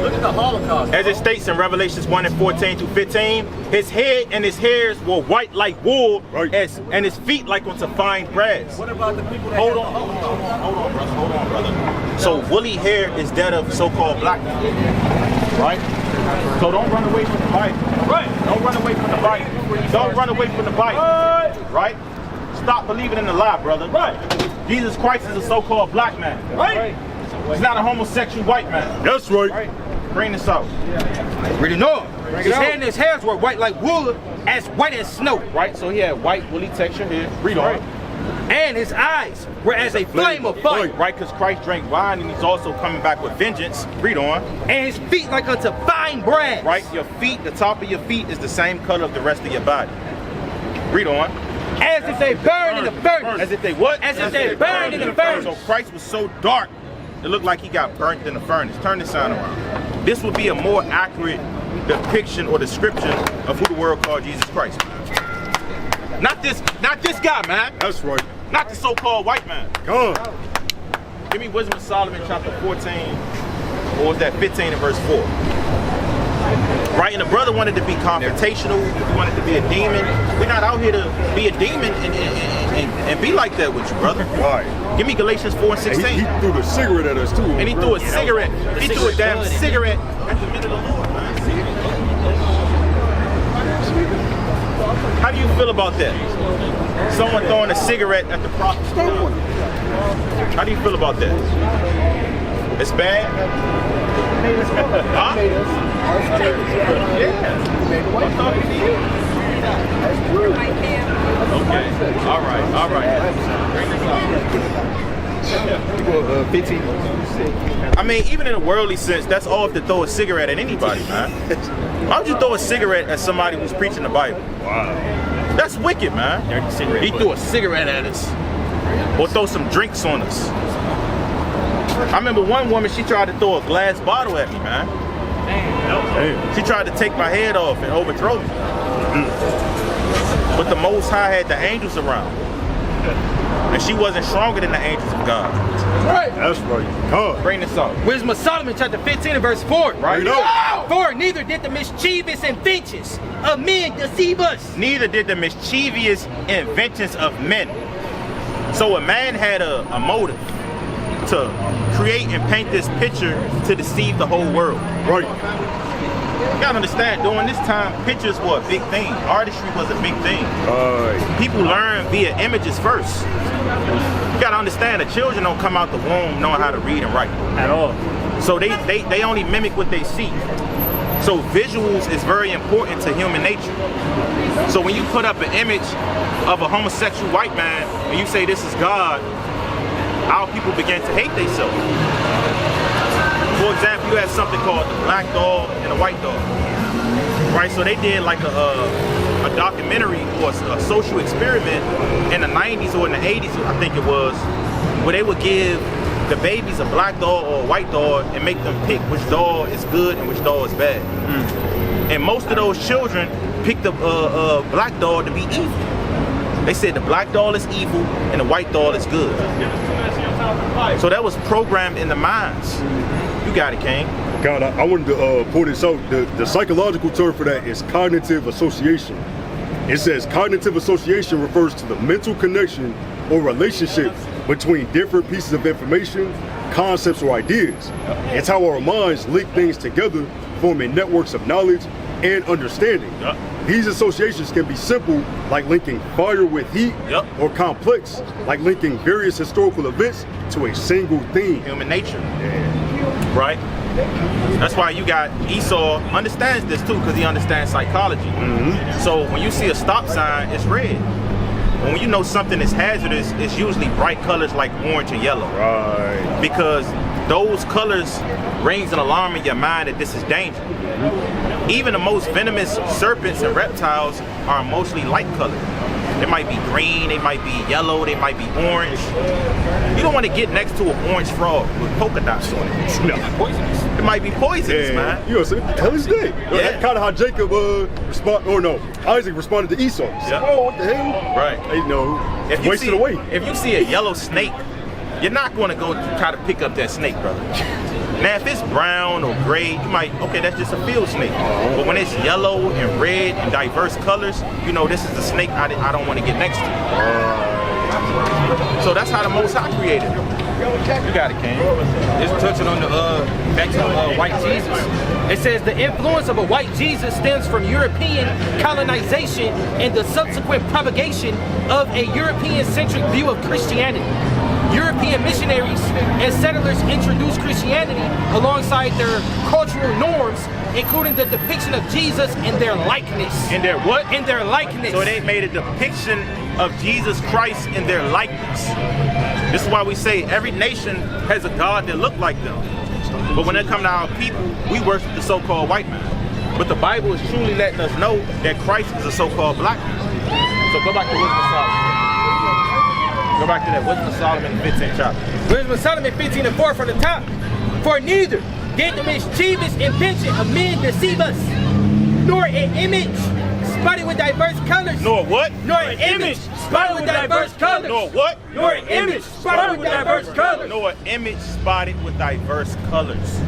Look at the Holocaust. As it states in Revelations 1:14-15, his head and his hairs were white like wool, Right. and his feet like unto fine brass. What about the people that Hold on, brother. So woolly hair is that of so-called black people, right? So don't run away from the Bible. Right. Don't run away from the Bible. Don't run away from the Bible. Right. Stop believing in the lie, brother. Right. Jesus Christ is a so-called black man. Right. He's not a homosexual white man. That's right. Right. Bring this out. Read it on. His head and his hairs were white like wool, as white as snow. Right. So he had white woolly texture here. Read on. And his eyes were as a flame of fire. Right, because Christ drank wine and he's also coming back with vengeance. Read on. And his feet like unto fine brass. Right, your feet, the top of your feet is the same color of the rest of your body. Read on. As if they burned in the furnace. As if they what? As if they burned in the furnace. So Christ was so dark, it looked like he got burnt in the furnace. Turn this sound around. This would be a more accurate depiction or description of who the world called Jesus Christ. Not this guy, man. That's right. Not the so-called white man. Come. Give me Wisdom of Solomon chapter 14, or was that 15 and verse 4? Right, and the brother wanted to be confrontational, he wanted to be a demon. We're not out here to be a demon and be like that with you, brother. Right. Give me Galatians 4 and 16. And he threw the cigarette at us too. And he threw a cigarette. He threw a damn cigarette at the middle of the Lord, man. How do you feel about that? Someone throwing a cigarette at the prophet. How do you feel about that? It's bad? Huh? Yeah. I'm talking to you. Okay. All right. Bring this up. 15. I mean, even in a worldly sense, that's off to throw a cigarette at anybody, man. Why would you throw a cigarette at somebody who's preaching the Bible? Wow. That's wicked, man. He threw a cigarette at us. Or throw some drinks on us. I remember one woman, she tried to throw a glass bottle at me, man. Damn. She tried to take my head off and overthrow me. But the Most High had the angels around. And she wasn't stronger than the angels of God. Right. That's right. Come. Bring this up. Wisdom of Solomon chapter 15 and verse 4. Right? For neither did the mischievous inventions of men deceive us. Neither did the mischievous inventions of men. So a man had a motive to create and paint this picture to deceive the whole world. Right. You gotta understand, during this time, pictures were a big thing. Artistry was a big thing. People learn via images first. You gotta understand, the children don't come out the womb knowing how to read and write. At all. So they only mimic what they see. So visuals is very important to human nature. So when you put up an image of a homosexual white man and you say this is God, our people begin to hate themselves. For example, you had something called the black dog and the white dog. Right, so they did like a documentary or a social experiment in the 90s or in the 80s, I think it was, where they would give the babies a black dog or a white dog and make them pick which dog is good and which dog is bad. And most of those children picked the black dog to be evil. They said the black dog is evil and the white dog is good. So that was programmed in the minds. You got it, King. God, I wanted to point this out. The psychological term for that is cognitive association. It says cognitive association refers to the mental connection or relationship between different pieces of information, concepts, or ideas. It's how our minds link things together, forming networks of knowledge and understanding. These associations can be simple, like linking fire with heat, or complex, like linking various historical events to a single theme. Human nature. Right? That's why you got Esau understands this too, because he understands psychology. So when you see a stop sign, it's red. When you know something is hazardous, it's usually bright colors like orange and yellow. Right. Because those colors rings an alarm in your mind that this is dangerous. Even the most venomous serpents and reptiles are mostly light colored. They might be green, they might be yellow, they might be orange. You don't want to get next to an orange frog with polka dots on it. No. Poisonous. It might be poisonous, man. You know what I'm saying? Hell is that? Yeah. That's kind of how Jacob Isaac responded to Esau. Oh, what the hell? Right. You know, If you wasted see, away. If you see a yellow snake, you're not going to go try to pick up that snake, brother. Now, if it's brown or gray, you might, okay, that's just a field snake. But when it's yellow and red and diverse colors, you know, this is the snake I don't want to get next to. So that's how the Most High created it. You got it, King. Just touching on the back to the white Jesus. It says the influence of a white Jesus stems from European colonization and the subsequent propagation of a European-centric view of Christianity. European missionaries and settlers introduced Christianity alongside their cultural norms, including the depiction of Jesus in their likeness. In their what? In their likeness. So they made a depiction of Jesus Christ in their likeness. This is why we say every nation has a God that look like them. But when it comes to our people, we worship the so-called white man. But the Bible is truly letting us know that Christ is a so-called black man. So go back to Wisdom of Solomon. Go back to that Wisdom of Solomon, 15th chapter. Wisdom of Solomon 15:4 from the top. For neither did the mischievous invention of men deceive us, nor an image spotted with diverse colors. Nor what? Nor an image spotted with diverse colors. Nor what? Nor an image spotted with diverse colors. Nor an image spotted with diverse colors.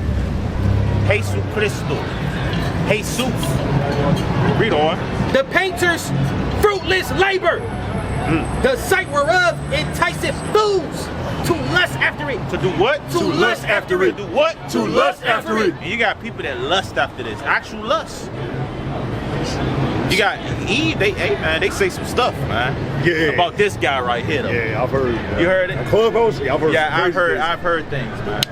Jesus Christo. Jesus. Read on. The painter's fruitless labor, the sight whereof enticeth fools to lust after it. To do what? To lust after it. To do what? To lust after it. And you got people that lust after this. Actual lust. You got Eve, they say some stuff, man. Yeah. About this guy right here, though. Yeah, I've heard. You heard it? Clubhouse? Yeah, I've heard. Yeah, I've heard things, man.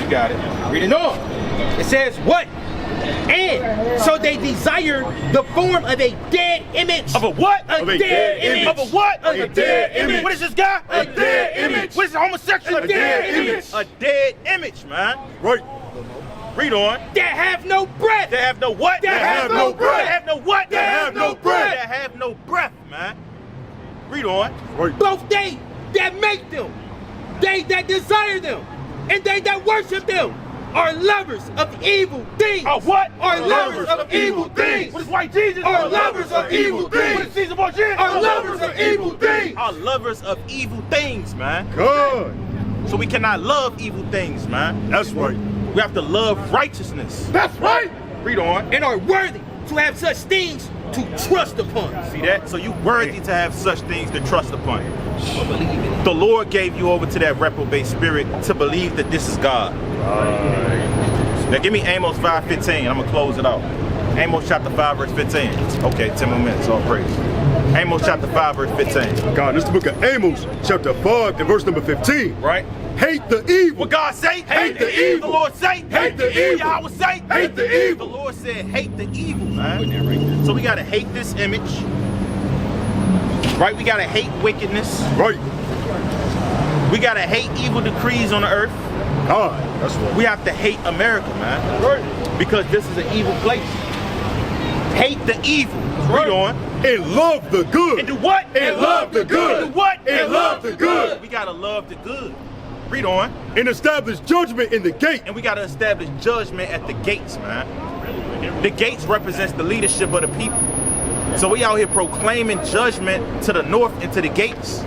You got it. Read it on. It says what? And so they desire the form of a dead image. Of a what? A dead image. Of a what? A dead image. What is this guy? A dead image. What is it, homosexual? A dead image. A dead image, man. Right. Read on. That have no breath. They have no what? That have no breath. They have no what? That have no breath. That have no breath, man. Read on. Right. Both they that make them, they that desire them, and they that worship them are lovers of evil things. Are what? Are lovers of evil things. What is white Jesus? Are lovers of evil things. What is Caesar Borgia? Are lovers of evil things. Are lovers of evil things, man. Good. So we cannot love evil things, man. That's right. We have to love righteousness. That's right. Read on. And are worthy to have such things to trust upon. See that? So you worthy to have such things to trust upon. The Lord gave you over to that reprobate spirit to believe that this is God. Now give me Amos 5:15. I'm gonna close it out. Amos chapter 5 verse 15. Okay, 10 more minutes. All praise. Amos chapter 5 verse 15. God, this is the book of Amos, chapter 5 and verse number 15. Right? Hate the evil. What God say? Hate the evil. The Lord say? Hate the evil. Yahweh say? Hate the evil. The Lord said hate the evil, man. So we gotta hate this image. Right? We gotta hate wickedness. Right. We gotta hate evil decrees on the earth. God, that's right. We have to hate America, man. Right. Because this is an evil place. Hate the evil. Read on. And love the good. And do what? And love the good. And do what? And love the good. We gotta love the good. Read on. And establish judgment in the gate. And we gotta establish judgment at the gates, man. The gates represents the leadership of the people. So we out here proclaiming judgment to the north and to the gates.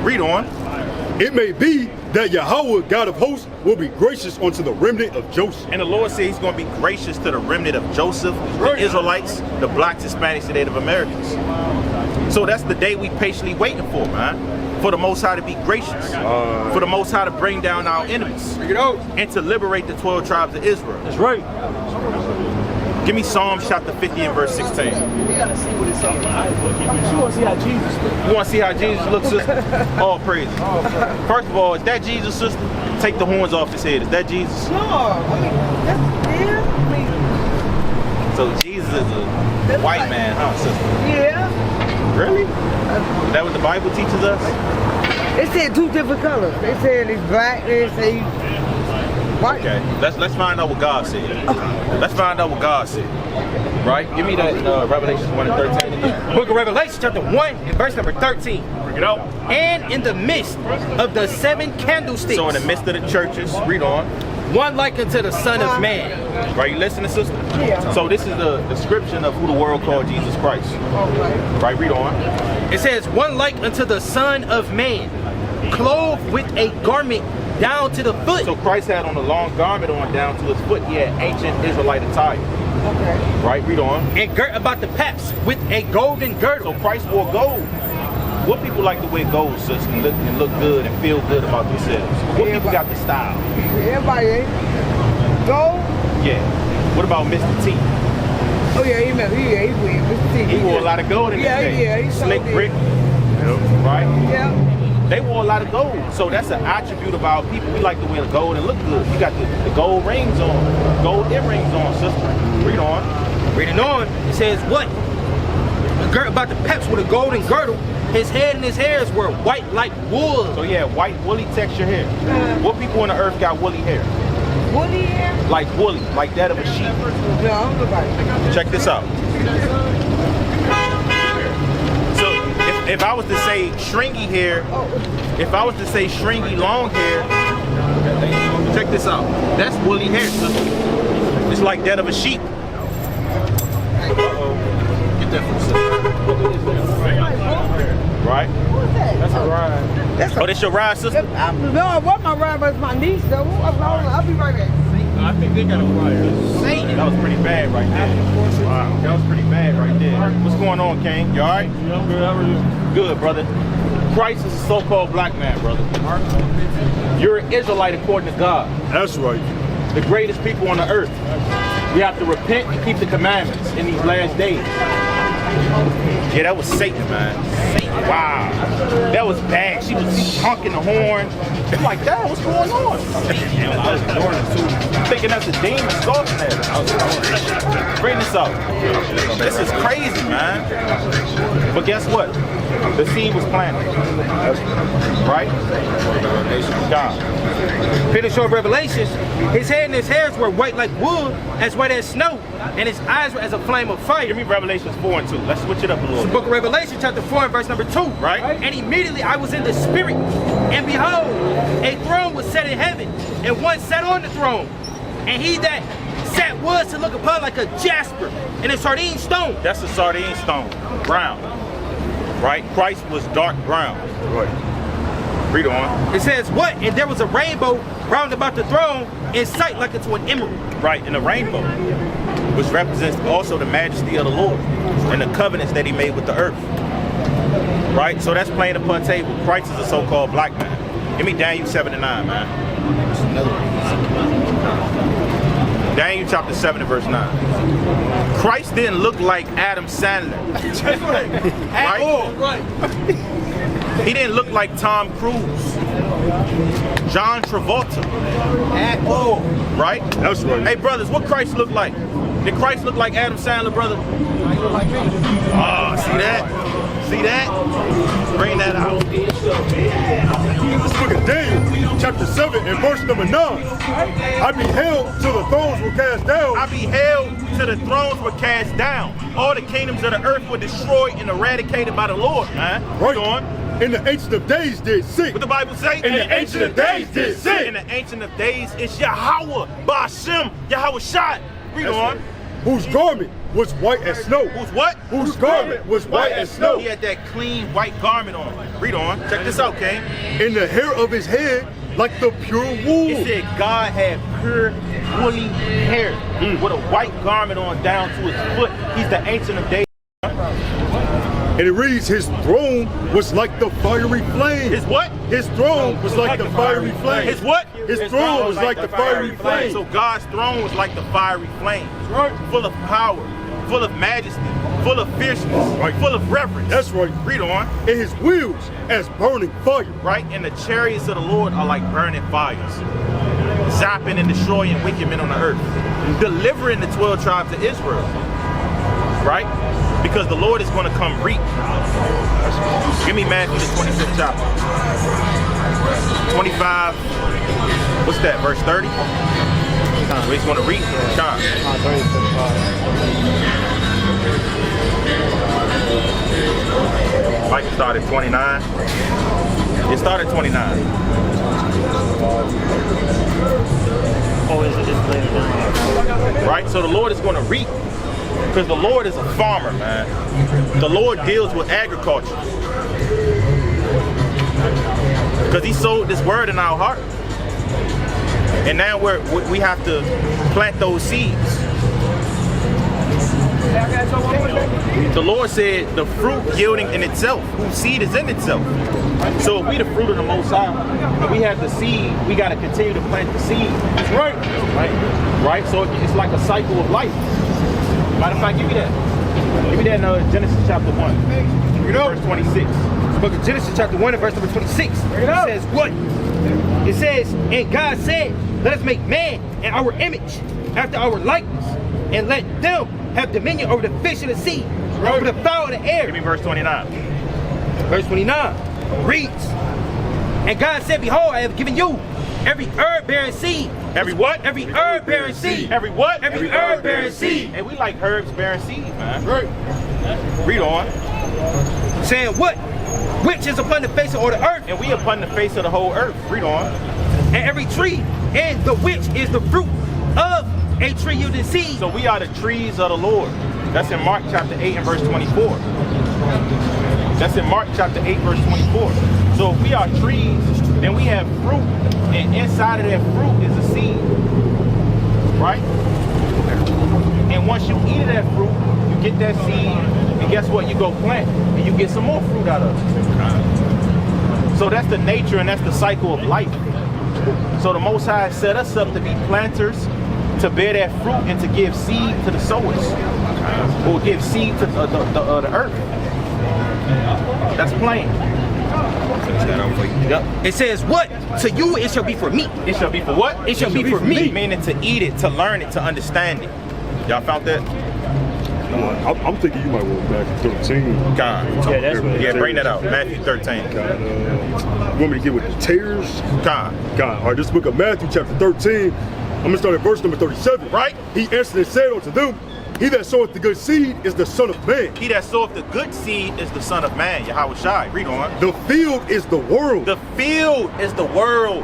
Read on. It may be that Yahweh, God of hosts, will be gracious unto the remnant of Joseph. And the Lord said he's going to be gracious to the remnant of Joseph, the Israelites, the blacks, Hispanics, and Native Americans. So that's the day we patiently waiting for, man. For the Most High to be gracious. For the Most High to bring down our enemies. And to liberate the 12 tribes of Israel. That's right. Give me Psalms chapter 50 and verse 16. You want to see how Jesus looks? You want to see how Jesus looks, sister? All praise. First of all, is that Jesus, sister? Take the horns off his head. Is that Jesus? No, that's So Jesus is a white man, huh, sister? yeah. Really? Is that what the Bible teaches us? They said 2 different colors. They said it's black, they say white. Okay, let's find out what God said. Let's find out what God said. Right? Give me that Revelation 1 and 13 again. Book of Revelation, chapter 1 and verse number 13. Bring it out. And in the midst of the 7 candlesticks. So in the midst of the churches, read on. One like unto the Son of Man. Right, you listening, sister? Yeah. So this is the description of who the world called Jesus Christ. Right, read on. It says, one like unto the Son of Man, clothed with a garment down to the foot. So Christ had on a long garment on down to his foot. He had ancient Israelite attire. Okay. Right, read on. And girt about the paps with a golden girdle. So Christ wore gold. What people like to wear gold, sister, and look good and feel good about themselves? What people got the style? Everybody ain't. Gold? Yeah. What about Mr. T? Oh yeah, he wear Mr. T. He wore a lot of gold in his day. Yeah, he Slick did. brick. Right? Yeah. They wore a lot of gold. So that's an attribute of our people. We like to wear gold and look good. You got the gold rings on, gold earrings on, sister. Read on. Reading on, it says what? Girt about the paps with a golden girdle. His head and his hairs were white like wool. So yeah, white woolly texture hair. What people on the earth got woolly hair? Woolly hair? Like woolly, like that of a sheep. No, I'm nobody. Check this out. So if I was to say stringy hair, if I was to say stringy long hair, check this out. That's woolly hair, sister. It's like that of a sheep. Get that from the right? Who's that? That's a ride. That's Oh, that's your ride, sister? no, I want my ride, but it's my niece though. I'll be right back. I think they got a flyer. That was pretty bad right there. Wow. That was pretty bad right there. What's going on, King? You alright? I'm good, how are you? Good, brother. Christ is a so-called black man, brother. You're an Israelite according to God. That's right. The greatest people on the earth. We have to repent and keep the commandments in these last days. Yeah, that was Satan, man. Satan. Wow. That was bad. She was honking the horn. I'm like, Dad, what's going on? I was ignoring it too. I'm thinking that's a demon stalking at her. Bring this up. This is crazy, man. But guess what? The seed was planted. Right? God. Finish of Revelations, his head and his hairs were white like wool, as white as snow, and his eyes were as a flame of fire. Give me Revelations 4 and 2. Let's switch it up a little bit. Book of Revelation, chapter 4, and verse number 2. Right. And immediately I was in the spirit, and behold, a throne was set in heaven, and one sat on the throne. And he that sat was to look upon like a jasper and a sardine stone. That's a sardine stone. Brown. Right? Christ was dark brown. Right. Read on. It says what? And there was a rainbow round about the throne in sight like unto an emerald. Right, in the rainbow, which represents also the majesty of the Lord and the covenants that he made with the earth. Right? So that's playing upon table. Christ is a so-called black man. Give me Daniel 7 and 9, man. Daniel chapter 7 and verse 9. Christ didn't look like Adam Sandler. Right? He didn't look like Tom Cruise. John Travolta. At all. Right? That's right. Hey, brothers, what Christ look like? Did Christ look like Adam Sandler, brother? Oh, see that? See that? Bring that out. Let's look at Daniel chapter 7 and verse number 9. I beheld till the thrones were cast down. I beheld till the thrones were cast down. All the kingdoms of the earth were destroyed and eradicated by the Lord, man. Right. Go on. And the Ancient of Days did sing. What the Bible say? And the Ancient of Days did sing. And the Ancient of Days is Yahweh, Ba'ashem, Yahweh Shai. Read on. Whose garment was white as snow. Whose what? Whose garment was white as snow. He had that clean white garment on. Read on. Check this out, King. And the hair of his head like the pure wool. He said God had pure woolly hair with a white garment on down to his foot. He's the Ancient of Days. And it reads, his throne was like the fiery flame. His what? His throne was like the fiery flame. His what? His throne was like the fiery flame. So God's throne was like the fiery flame. Right. Full of power, full of majesty, full of fierceness, right. Full of reverence. That's right. Read on. And his wheels as burning fire. Right? And the chariots of the Lord are like burning fires, zapping and destroying wicked men on the earth, delivering the 12 tribes of Israel. Right? Because the Lord is going to come reap. Give me Matthew the 25th chapter. 25, what's that, verse 30? Where he's going to reap? Mike started 29. It started 29. Oh, is it just later? Right? So the Lord is going to reap. Because the Lord is a farmer, man. The Lord deals with agriculture. Because he sowed this word in our heart. And now we have to plant those seeds. The Lord said the fruit yielding in itself, whose seed is in itself. So if we the fruit of the Most High, and we have the seed, we got to continue to plant the seed. That's right. Right? So it's like a cycle of life. Matter of fact, give me that. Give me that in Genesis chapter 1. Verse 26. Book of Genesis chapter 1 and verse number 26. It says what? It says, and God said, let us make man in our image, after our likeness, and let them have dominion over the fish of the sea, over the fowl of the air. Give me verse 29. Verse 29 reads, and God said, behold, I have given you every herb bearing seed. Every what? Every herb bearing seed. Every what? Every herb bearing seed. And we like herbs bearing seed, man. Right. Read on. Saying what? Which is upon the face of all the earth. And we upon the face of the whole earth. Read on. And every tree, and the which is the fruit of a tree yielding seed. So we are the trees of the Lord. That's in Mark chapter 8 and verse 24. That's in Mark chapter 8 verse 24. So if we are trees, then we have fruit. And inside of that fruit is a seed. Right? And once you eat that fruit, you get that seed, and guess what? You go plant, and you get some more fruit out of it. So that's the nature and that's the cycle of life. So the Most High set us up to be planters, to bear that fruit and to give seed to the sowers, or give seed to the earth. That's plain. Yep. It says what? To you it shall be for meat. It shall be for what? It shall be for meat. Meaning to eat it, to learn it, to understand it. Y'all found that? I'm thinking you might want back to 13. God. Yeah, bring that out. Matthew 13. You want me to get with the tears? God. All right, this book of Matthew chapter 13. I'm going to start at verse number 37. Right? He answered and said unto them, he that soweth the good seed is the Son of Man. He that soweth the good seed is the Son of Man. Yahweh Shai. Read on. The field is the world. The field is the world.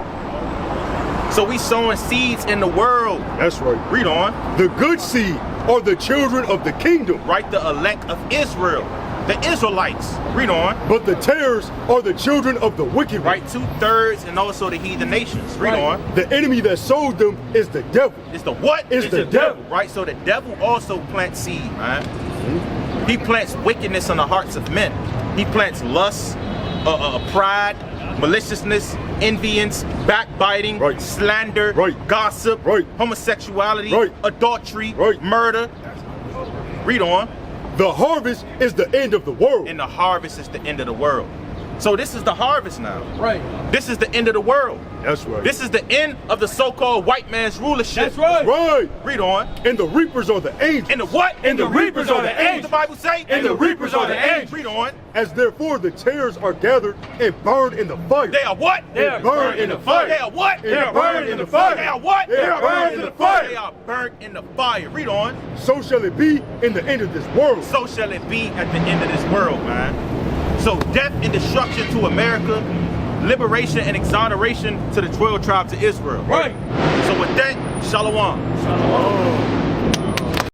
So we sowing seeds in the world. That's right. Read on. The good seed are the children of the kingdom. Right? The elect of Israel. The Israelites. Read on. But the tares are the children of the wicked. Right? 2/3 and also the heathen nations. Read on. The enemy that sowed them is the devil. It's the what? It's the devil. Right? So the devil also plants seed, man. He plants wickedness in the hearts of men. He plants lust, pride, maliciousness, envyings, backbiting, slander, gossip, homosexuality, adultery, murder. Read on. The harvest is the end of the world. And the harvest is the end of the world. So this is the harvest now. Right. This is the end of the world. That's right. This is the end of the so-called white man's rulership. That's right. Right. Read on. And the reapers are the angels. And the what? And the reapers are the angels. What the Bible say? And the reapers are the angels. Read on. As therefore the tares are gathered and burned in the fire. They are what? They are burned in the fire. They are what? They are burned in the fire. They are what? They are burned in the fire. They are burnt in the fire. Read on. So shall it be in the end of this world. So shall it be at the end of this world, man. So death and destruction to America, liberation and exoneration to the 12 tribes of Israel. Right. So with that, shalom. Shalom.